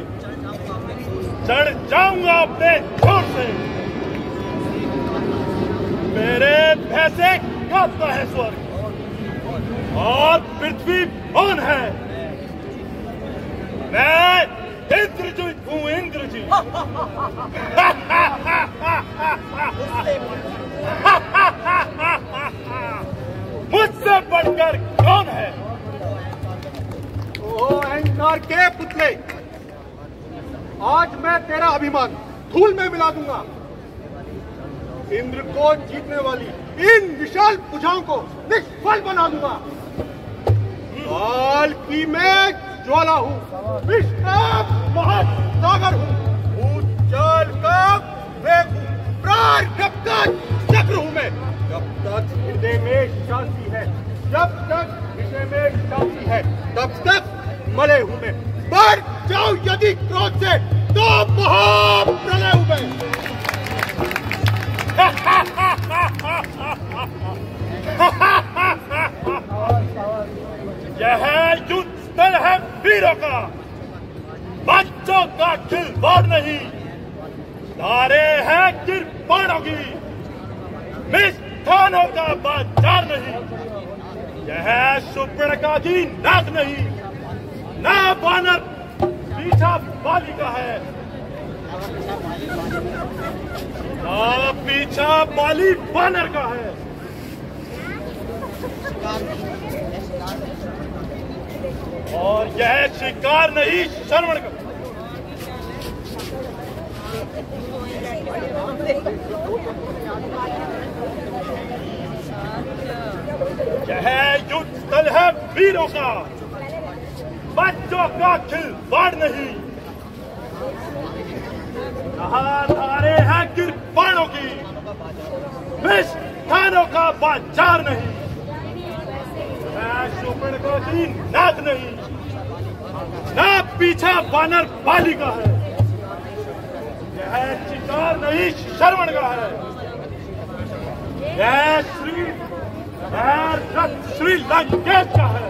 चढ़ जाऊंगा अपने छोर से। मेरे भय से कांपता है स्वर्ग और पृथ्वी कौन है। मैं इंद्रजीत हूँ, इंद्रजीत। मुझसे बढ़कर कौन है। ओ अहंकार के पुतले, आज मैं तेरा अभिमान धूल में मिला दूंगा। इंद्र को जीतने वाली इन विशाल भुजाओं को निष्फल बना दूंगा। काल की मैं ज्वाला हूँ, विश्राम महासागर हूँ, जल का वेग हूँ, प्राण का चक्र हूँ मैं। जब तक हृदय में शांति है, जब तक हृदय में शांति है, तब तक मले हूँ मैं। बढ़ जाओ यदि क्रोध से तो महाप्रलय हूँ मैं। यह युद्ध स्थल है वीरों का, बच्चों का खिलवाड़ नहीं। तारे हैं कृपाणों की, मिष्ठानों का बाजार नहीं। यह सुपर्णका की नाक नहीं, ना बानर पीछा बालिका है, ना पीछा बाली बानर का है। और यह शिकार नहीं श्रवण का। यह युद्ध स्थल है वीरों का, बच्चों का खिलवाड़ नहीं। यहाँ धारे हैं कृपाणों की, मिष्ठानों का बाजार नहीं। सुपर्णका की नाक नहीं, ना पीछा बानर बालिका है। यह शिकार नहीं श्रवण का है। यह श्री लंकेश का है।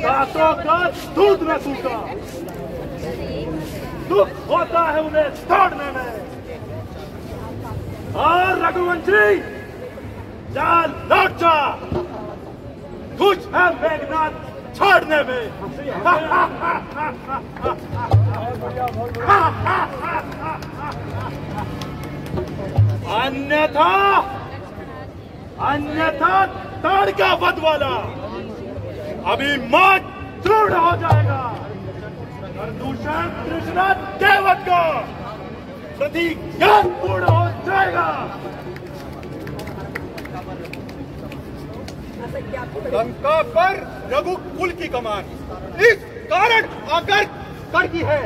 दांतों का दूध न सूखा, दुख होता है उन्हें तोड़ने में। और रघुवंशी जा लौट जा, कुछ है मेघनाथ छोड़ने में। अन्यथा ताड़का वध वाला अभी मौत चूर्ण हो जाएगा। प्रदूषण तृष्णा देवत का प्रतिज्ञा पूर्ण हो जाएगा। लंका पर रघुकुल की कमान इस कारण आकर कड़की है।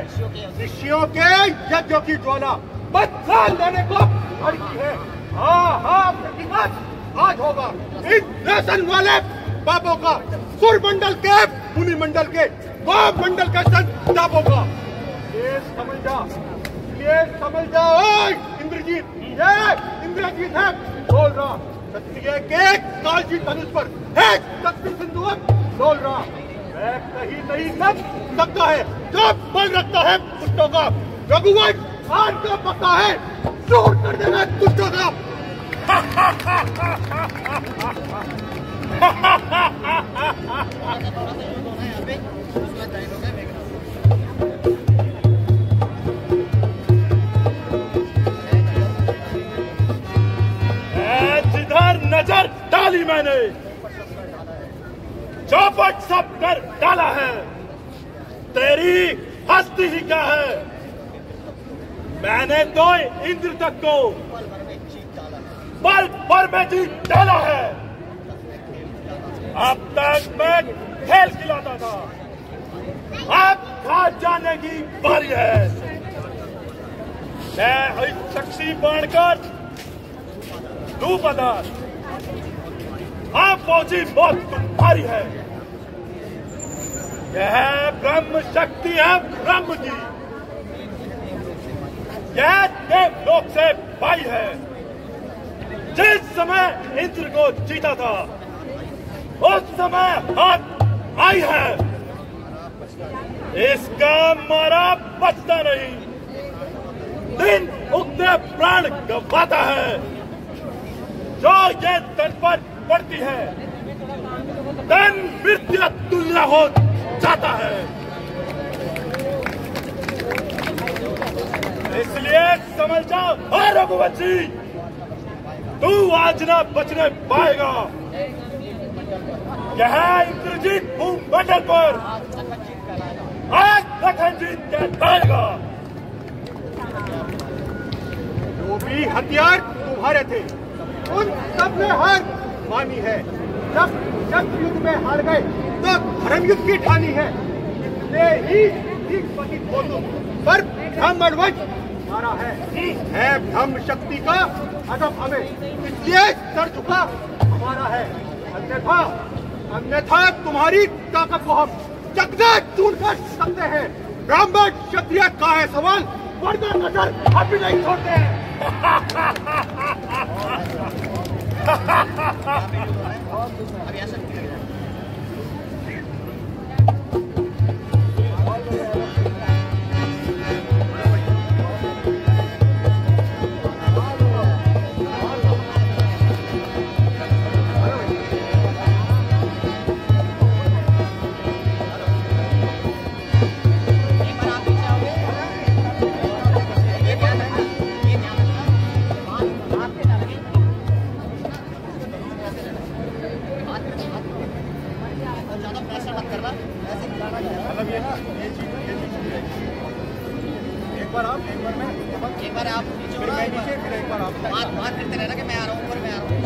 ऋषियों के यज्ञों की ज्वाला बदला लेने को कड़की है। हाँ प्रतिघात आज होगा इन व्यसन वाले बाबों का, सुर मंडल के, मुनि मंडल के, वाम मंडल के संतापों का। ये समझ जा इंद्रजीत, ये इंद्रजीत है बोल रहा। क्षत्रिय के कालजी धनुष पर है शक्ति सिंधु डोल रहा। मैं कहीं नहीं सब सकता है जो बल रखता है पुष्टों का। रघुवंश आज का पक्का है, चोर कर देना दुष्टों का। जिधर नजर डाली मैंने, चौपट सब कर डाला है। तेरी हस्ती ही क्या है, मैंने तो इंद्र तक को पल पर में जीत डाला है। अब तक मैं खेल खिलाता था, अब घाट जाने की बारी है। मैं इस शक्ति बाणकर तू पदार्थ, हाँ फौजी मौत तुम्हारी है। यह ब्रह्म शक्ति है ब्रह्म की, यह देवलोक से पाई है। जिस समय इंद्र को जीता था उस समय हाथ आई है। इसका मारा बचता नहीं, दिन उगते प्राण गवाता है। जो ये तन पर पड़ती है, तन मृत्यु तुल्य हो जाता है। इसलिए समझ जाओ रघुवंशी, तू आज ना बचने पाएगा। यह इंद्रजीत भूमंडल पर आज लखन जीत के खाएगा। जो भी हथियार तुम्हारे थे उन सब ने हार मानी है। जब जब युद्ध में हार गए तो धर्म युद्ध की ठानी है। इसलिए ही पति हो तुम पर ब्राह्मण वंश मारा है ब्रह्म शक्ति का अदब हमें, इसलिए सर झुका हमारा है। अन्यथा तुम्हारी ताकत को हम चकना चूर कर सकते हैं। ब्राह्मण क्षत्रिय का है सवाल, वरना नजर हम भी नहीं छोड़ते हैं। अभी ऐसा नहीं लगेगा। एक बार आप नीचे फिर मैं नीचे, फिर एक बार आप बात करते रहना कि मैं आ रहा हूँ, ऊपर मैं आ रहा हूँ।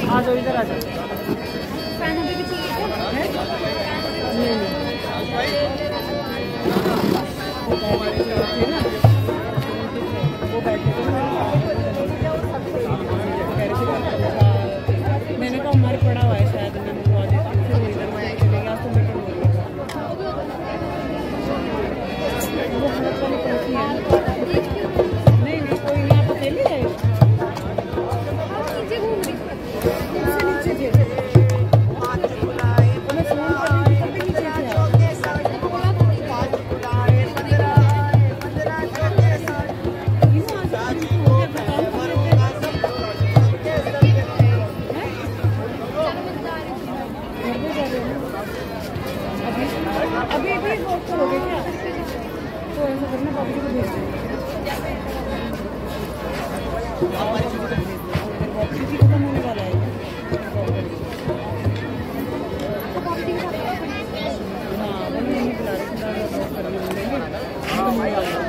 आ जाओ इधर आ जाओ। मैंने कहा हमारे पड़ा हुआ है शायद, मैंने बुला देता फिर वो इधर चले गया तो बेटर बोल वो हालत वाली पड़ती है। नहीं नहीं कोई नहीं, आप अकेले जाएगा अभी भी वोट करोगे क्या? तो ऐसा करना बाबू को भेज दो, खत्म होने वाला है। हाँ वो नहीं बुला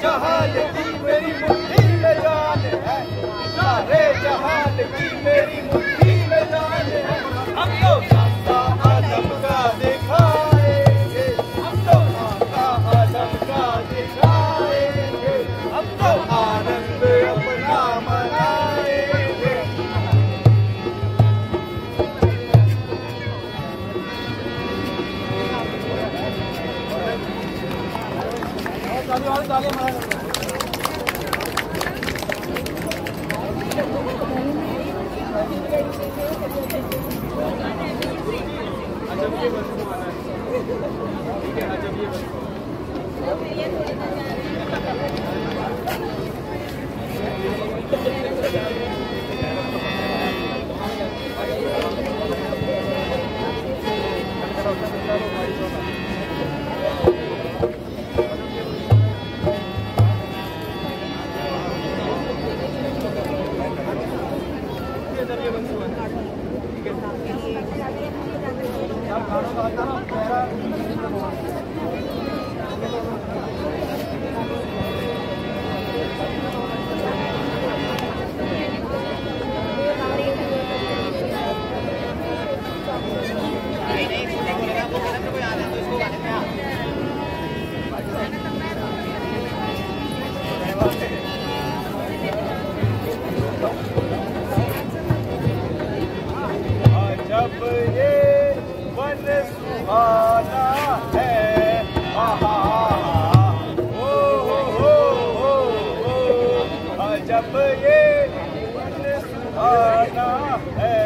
जहान की मेरी मुट्ठी में जान है, सारे जहान की मेरी मुट्ठी में जान है। हम तो नाता आदम का दिखाएंगे, हम तो नाता आदम का दिखाएंगे, हम तो आनंद अपना मनाएंगे। जब ये वन सुहाना है, आहा, ओ जब ये वन सुहाना है,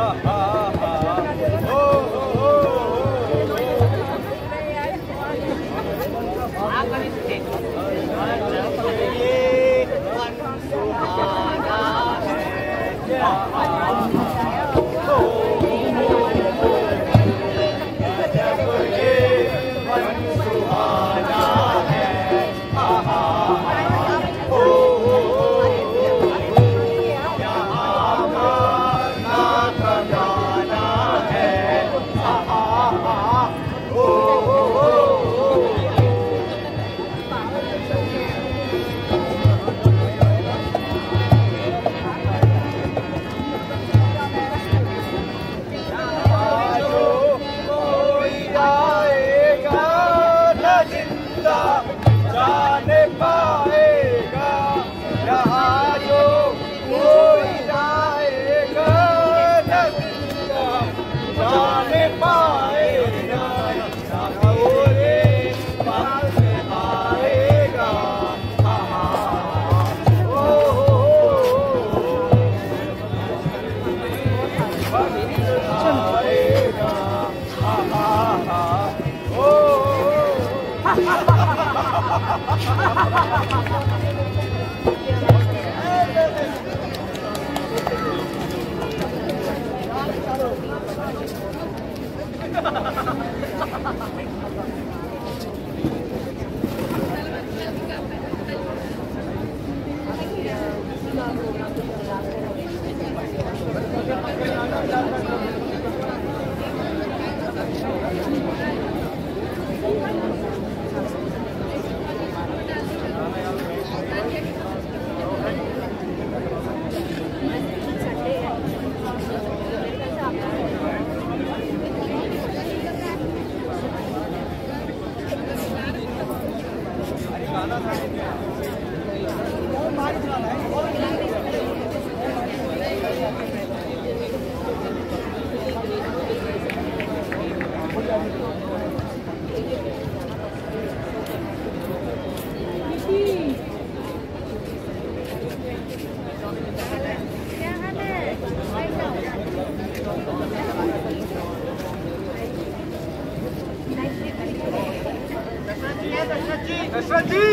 आहा, ओ जाने पाएगा यहाँ जो कोई जाएगा न जिंदा जाने पाएगा, ओरे पास आएगा, दशरथ जी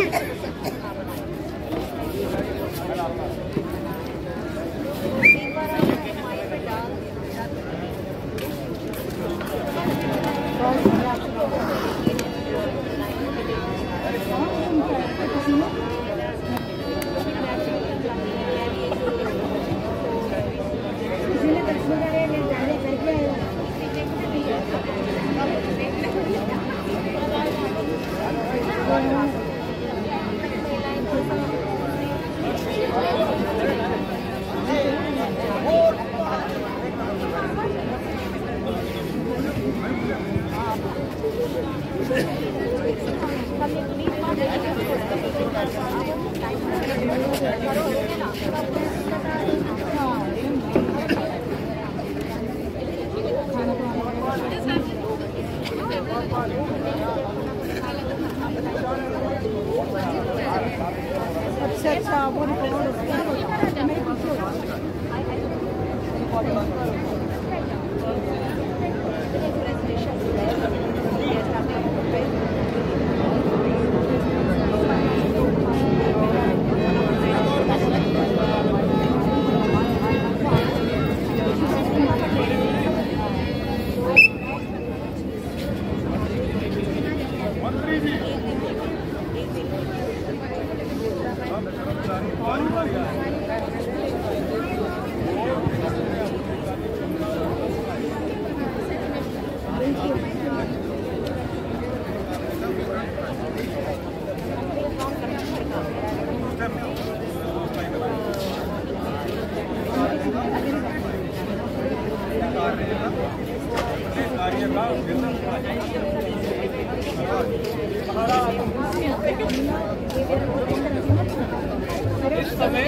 इस समय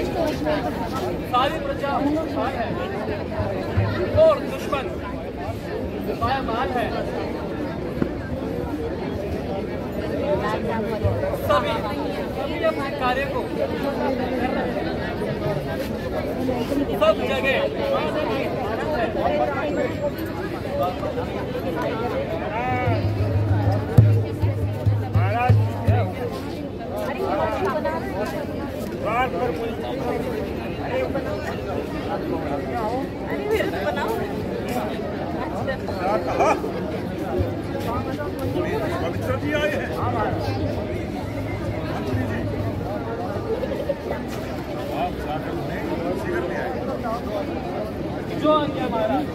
सारी प्रजा है और दुश्मन पायमाल है। सभी अपने कार्य को सब जगह बात पर कहा पवित्र जी आए हैं। आप जाकर उन्हें शिविर ले आए। जो आज्ञा महाराज।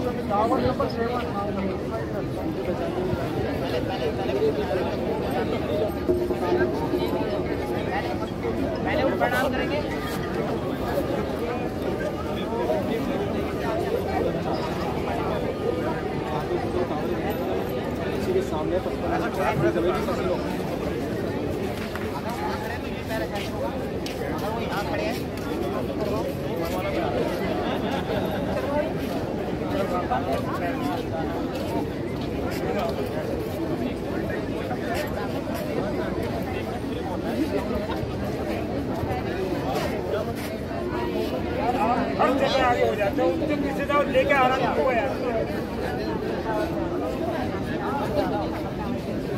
पहले वो प्रणाम करेंगे। सामने यहाँ खड़े हैं। हम चले आगे हो जाते हैं, उनके पीछे जाओ लेके आ रहा है यार।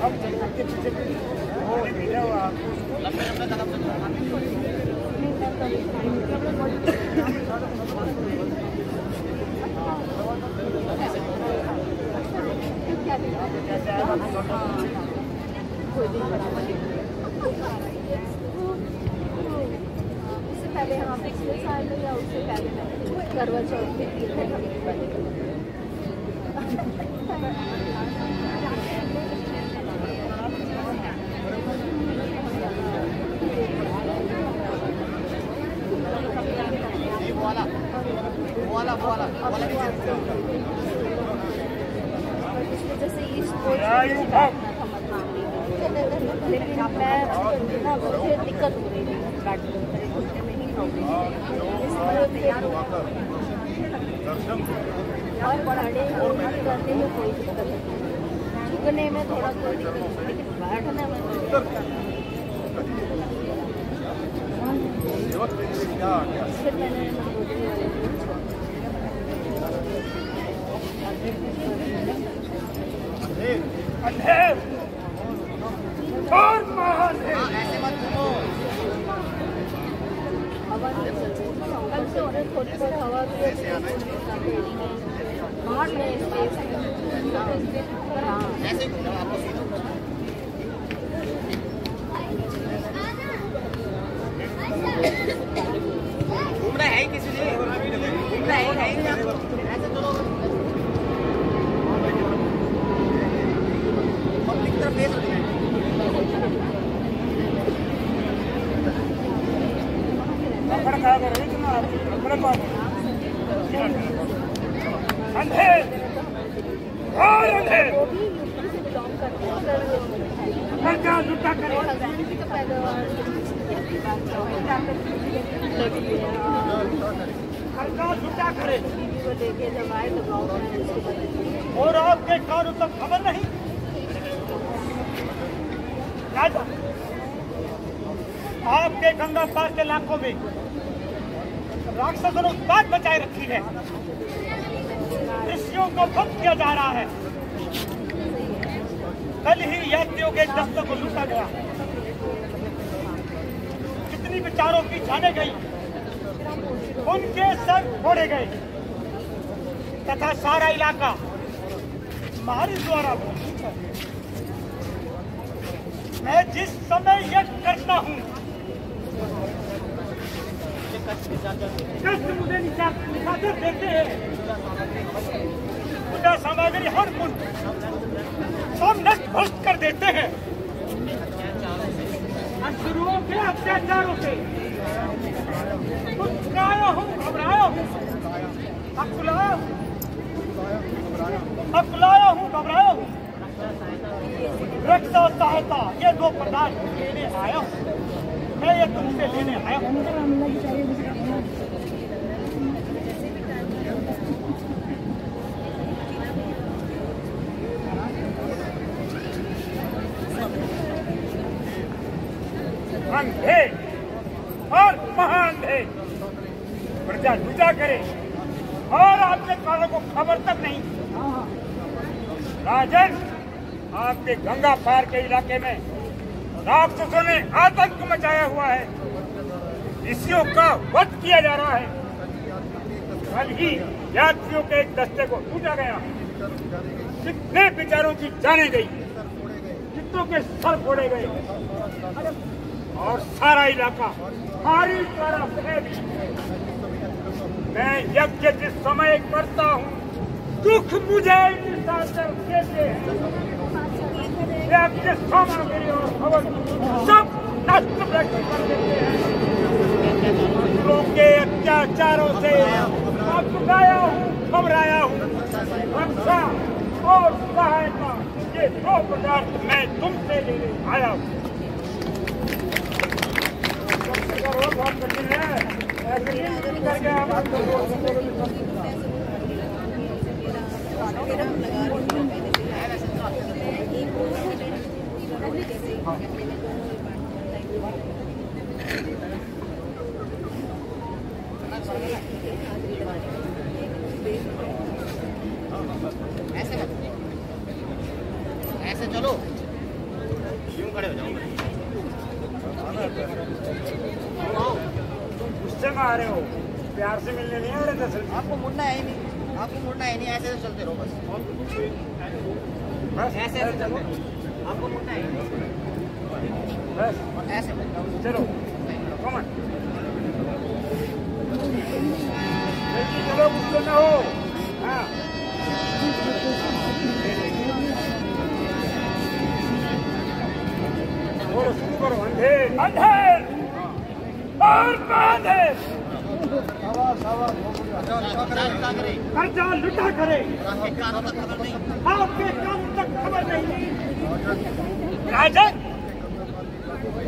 अब उनके पीछे भेजा हुआ लंबे लंबे कदम इससे पहले हम पिछले साल या उससे पहले करवा चौथ के जैसे लेकिन मैं मुझे दिक्कत हो रही है में ही प्रॉब्लम और पढ़ने करने में कोई दिक्कत नहीं, झुकने में थोड़ा कोई दिक्कत नहीं, लेकिन बैठने में अंधेर और महादेव। ऐसे मत घूमो। हवा कल से उन्हें थोड़ी बहुत हवा बाहर में स्पेस ऐसे घूमो आपको घूमना है किसी ने घूमना है ऐसे तो लोग पब्लिक तरफ फेस होते हैं। अंधेर और अंधेर सरकार लुटा करे सरकार लुटा करे देखे जब आए तो गाँव और आपके कानों तक खबर नहीं। राजा आपके गंगा पार के इलाकों में राक्षसों ने बात बचाए रखी है, ऋषियों को भक्त किया जा रहा है। कल ही यात्रियों के दस्तों को लूटा गया, जितनी विचारों की जाने गई उनके सर फोड़े गए तथा सारा इलाका हमारे द्वारा। मैं जिस समय यह करता हूँ कष्ट मुझे निशाचर देते हैं, पूजा सामग्री हर कुछ सब नष्ट भ्रष्ट कर देते हैं। असुरों के अत्याचारों से घबराया हूँ अकुलाया हूँ, घबराया हूँ। रक्षा सहायता ये दो पदार्थ लेने आया हूँ, मैं ये तुमसे लेने आया हूँ। अंधे और महाअंधे प्रजा पूजा करे और आपके कानों को खबर तक नहीं। राजन, आपके गंगा पार के इलाके में राक्षसों ने आतंक मचाया हुआ है, ऋषियों का वध किया जा रहा है। कल ही यात्रियों के एक दस्ते को लूटा गया, कितने विचारों की जाने गई, कितनों के सर फोड़े गए और सारा इलाका हमारी तरफ है। मैं यज्ञ जिस समय करता हूँ, दुख मुझे निशाचर देते हैं। यज्ञ सामग्री और भवन सब नष्ट कर देते हैं। लोगों के अत्याचारों से अकुलाया हूँ, घबराया हूँ। रक्षा और सहायता ये दो पदार्थ मैं तुमसे लेने आया हूँ। बहुत कठिन है, ऐसे ही करके आप ऐसे चलो, यूं खड़े हो जाओ। गुस्से में आ रहे हो, प्यार से मिलने नहीं आ रहे थे। आपको मुड़ना है ही नहीं, आपको मुड़ना है नहीं, ऐसे ऐसे चलते रहो बस। ऐसे ऐसे चलो, आपको मुड़ना है नहीं बस, ऐसे चलो कमन चलो, गुस्से में हो। हाँ और शुरू करो। अंधे अंधे और बांधे, कर्जा लुटा करे, आपके कानों तक खबर नहीं। राजन,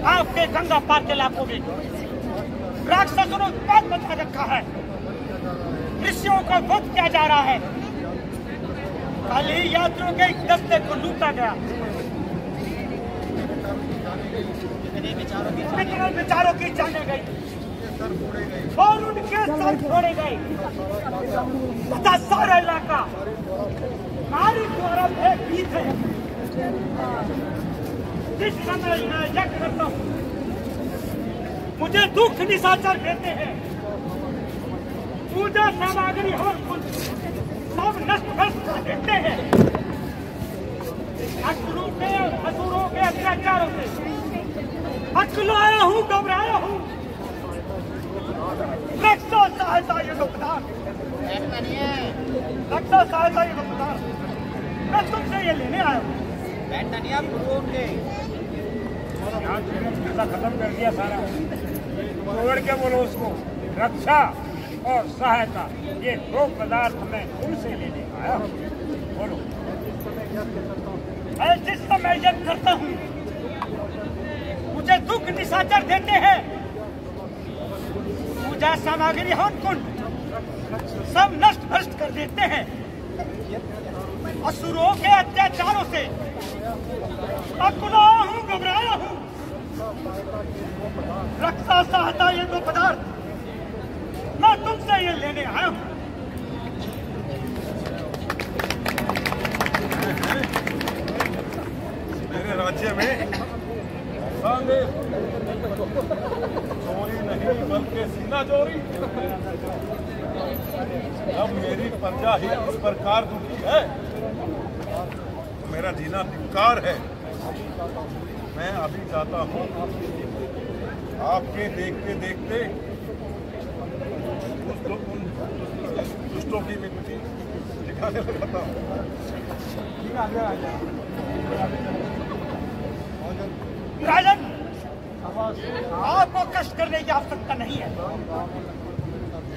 आपके गंगा पार के इलाकों में राक्षसों ने उत्पाद मचा रखा है, ऋषियों का वध किया जा रहा है। कल ही यात्रियों के एक दस्ते को लूटा गया, कितने विचारों की जाने गई और उनके सर फोड़े गए तथा सारा इलाका हमारी द्वारा भयभीत है। जिस समय मैं यज्ञ करता हूँ, मुझे दुख निशाचर देते हैं। पूजा सामग्री और फूल सब नष्ट कर देते हैं। असुरों के अत्याचारों से अकुलाया हूँ, घबराया हूँ। रक्षा सहायता ये दो पदार्थ, रक्षा सहायता ये दो पदार्थ मैं तुमसे ये लेने आया हूँ। बैठना नहीं, आप गुरुओं के खत्म कर दिया सारा, छोड़ के बोलो उसको। रक्षा और सहायता ये दो पदार्थ मैं तुमसे लेने आया हूँ। बोलो। मैं जिस समय यज्ञ करता हूँ, मुझे दुख निशाचर देते हैं। पूजा सामग्री और कुंड सब नष्ट भ्रष्ट कर देते हैं। असुरों के अत्याचारों से अकुलाया हूँ, घबराया हूँ। रक्षा सहायता ये दो पदार्थ मैं तुमसे ये लेने आया हूँ। मेरे राज्य में चोरी नहीं बल्कि सीना चोरी। अब मेरी प्रजा ही इस प्रकार दुखी है, मेरा जीना धिक्कार है। मैं अभी जाता हूँ, आपके देखते देखते उन दुष्टों की मिट्टी दिखाने लगाता हूँ। राजन, आपको कष्ट करने की आवश्यकता नहीं है।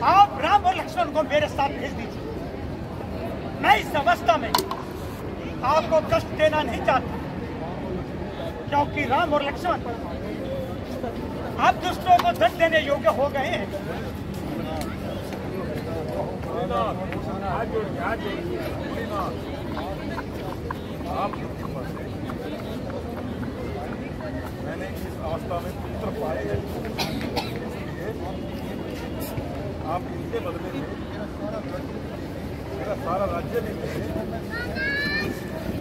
आप राम और लक्ष्मण को मेरे साथ भेज दीजिए। मैं इस अवस्था में आपको कष्ट देना नहीं चाहता, क्योंकि राम और लक्ष्मण आप दुष्टों को दंड देने योग्य हो गए हैं। मैंने इस अवस्था में पुत्र पाए हैं, आप इनके बदले में मेरा सारा राज्य भी दे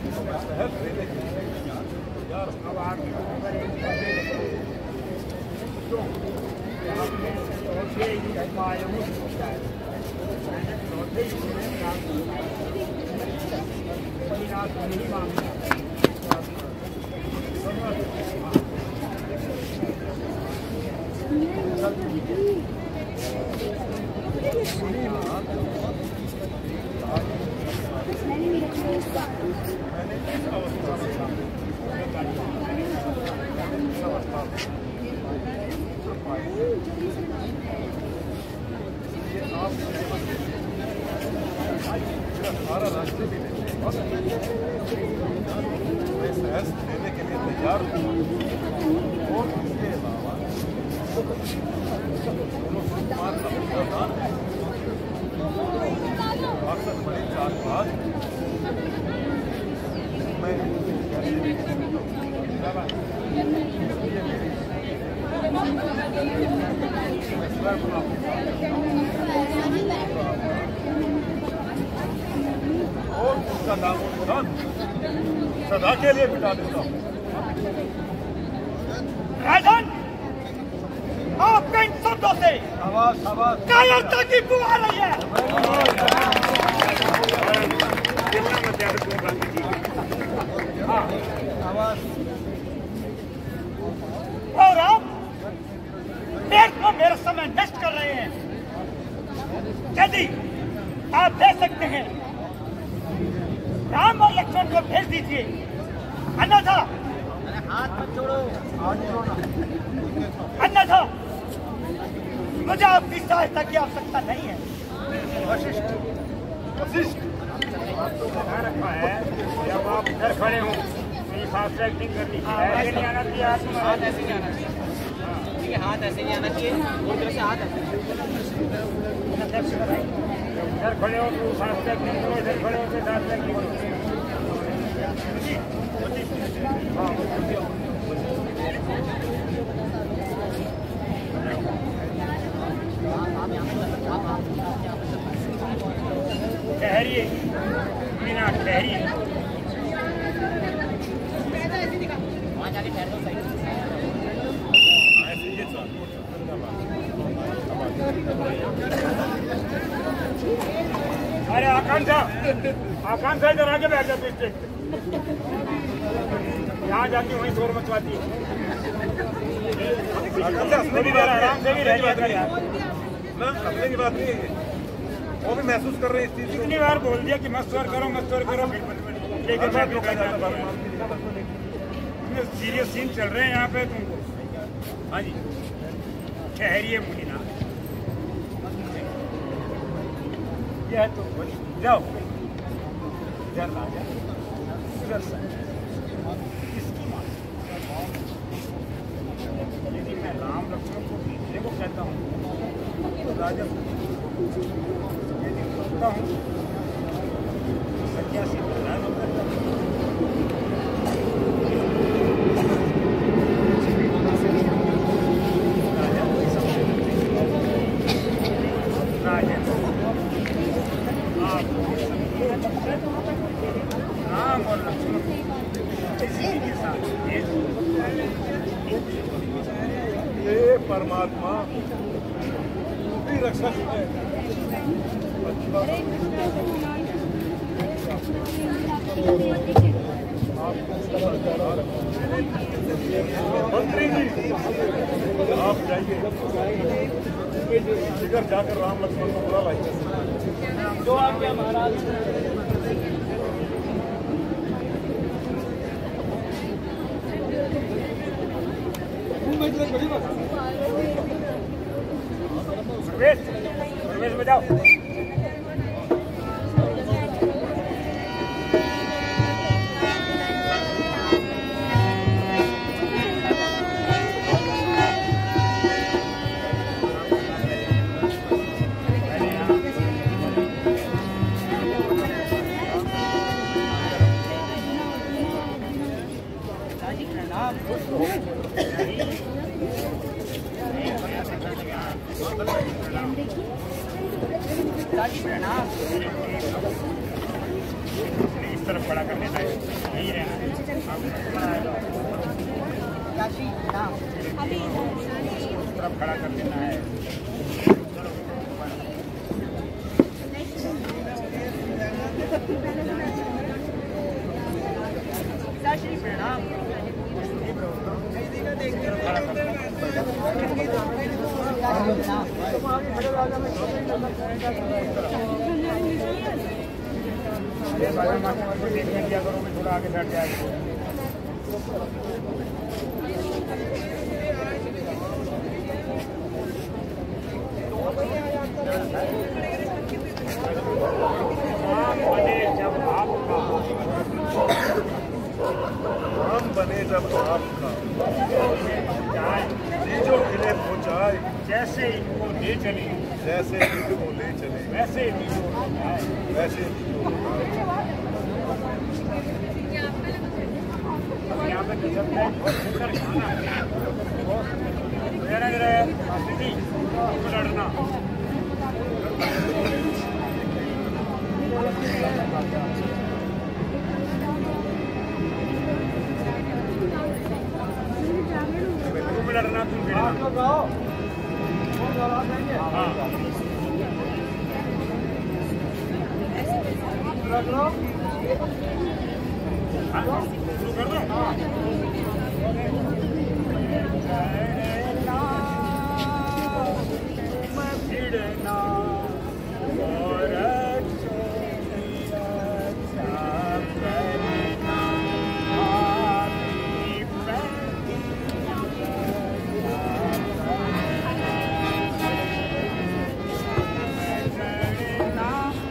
तो मैं सहज रहने के लिए यार अब सारा राज्य भी मैं सहज देने के लिए तैयार हूँ। और इसके अलावा बड़े 4 बात मैं और उसका दामोदर सदा के लिए मिटा देता हूँ। राजन, आपका इन शब्दों से कायरता की बू आ रही है। और आप मेरा समय नष्ट कर रहे हैं। यदि आप दे सकते हैं, राम और लक्ष्मण को भेज दीजिए, अन्यथा हाथ मत छोड़ो, अन्यथा मुझे आपकी सहायता की आवश्यकता नहीं है। वशिष्ठ रखा है, जब आप इधर खड़े हो फास्ट एक्टिंग करनी चाहिए, ऐसे नहीं आना चाहिए। हाथ ऐसे नहीं आना चाहिए, ठीक है, हाथ ऐसे नहीं आना चाहिए, उधर से हाथ ऐसे। इधर खड़े हो तो फास्ट एक्टिंग करो, इधर खड़े हो तो फास्ट एक्टिंग करो। ठहरिए मीना, ठहरिए। वहाँ जाके ठहर दो, सही। अरे आकांक्षा इधर आगे बैठ जाती है, यहाँ जाके वहीं शोर मचवाती है। आराम से भी रह जाएगा यार, अपने की बात नहीं है, वो भी महसूस कर रहे हैं इस चीज। इतनी बार बोल दिया कि मत स्वर करो, लेकिन मैं तो सीरियस सीन चल रहे हैं यहाँ पे तुमको। हाँ जी, ठहरिए मुनीना, यह तो जाओ इधर आ जाओ, इधर से किसकी माँ? यदि मैं राम लक्ष्मण को भेजने को कहता हूँ तो राजा यदि सोचता हूँ सत्या से प्रदान करता हूँ। राम और लक्ष्मण इसी के साथ ये परमात्मा भी रक्षक है। मंत्री जी, आप जाइए, शीघ्र जाकर राम लक्ष्मण को बुला लाइए। जो आपके महाराज प्रवेश में जाओ। इस तरफ खड़ा कर देना है, यही रहना है। इस तरफ खड़ा कर देना है। दिया करो, मैं थोड़ा आगे हट जाएगा। राम बने जब आपका जो खिले पहुँचाए, जैसे इनको ले चले, जैसे इनको ले चले, वैसे इनको वैसे यहाँ पे निकलता है। बहुत सुंदर खाना है, लड़ना लड़ना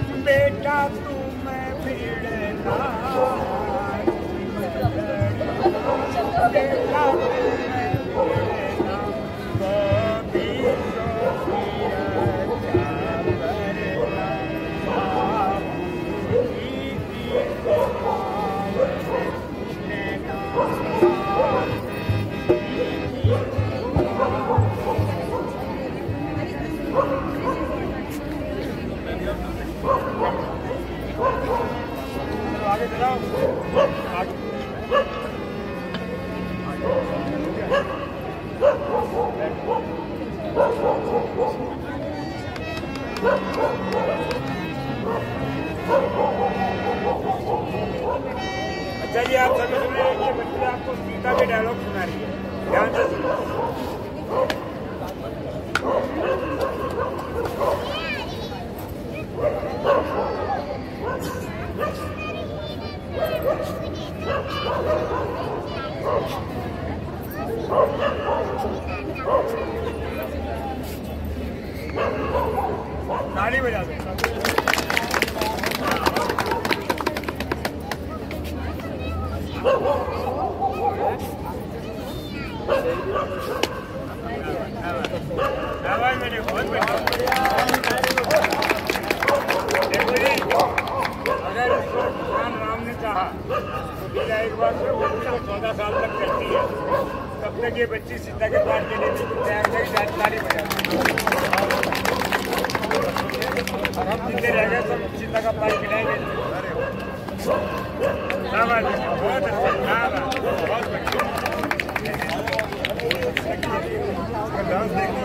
तुम बेटा तुम भिड़ना, बेटा आगे चलाओ, चलिए आप समझ रहे हैं कि बच्चे आपको सीता के डायलॉग सुना रही है, ध्यान से सुनो। ताली बजा दो। आवाज मैंने बहुत बढ़िया। अगर भगवान राम ने कहा तो बीजा एक बार से 14 साल तक चलती है, तब तक ये बच्ची सीता के पार के लिए तैयार ताली बजा। और हम जितने रह गए सब सीता का पार खिलाएंगे। बहुत अच्छा, बहुत बढ़िया। डांस देखना,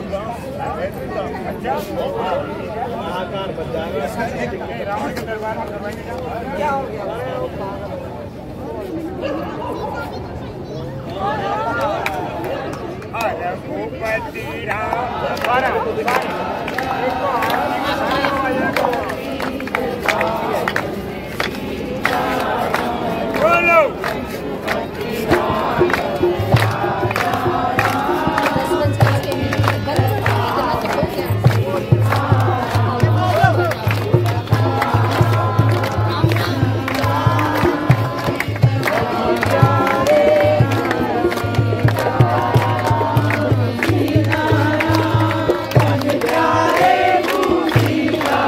अच्छा रावण के दरबार में करवाएंगे क्या हो गया? रघुपति राम बोलो। सीता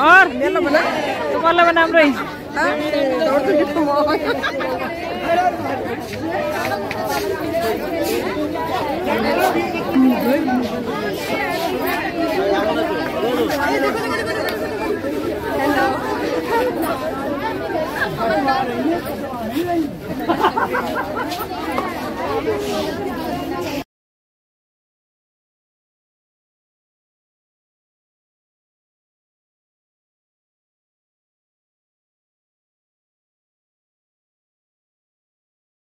और बना तो कौन बना रही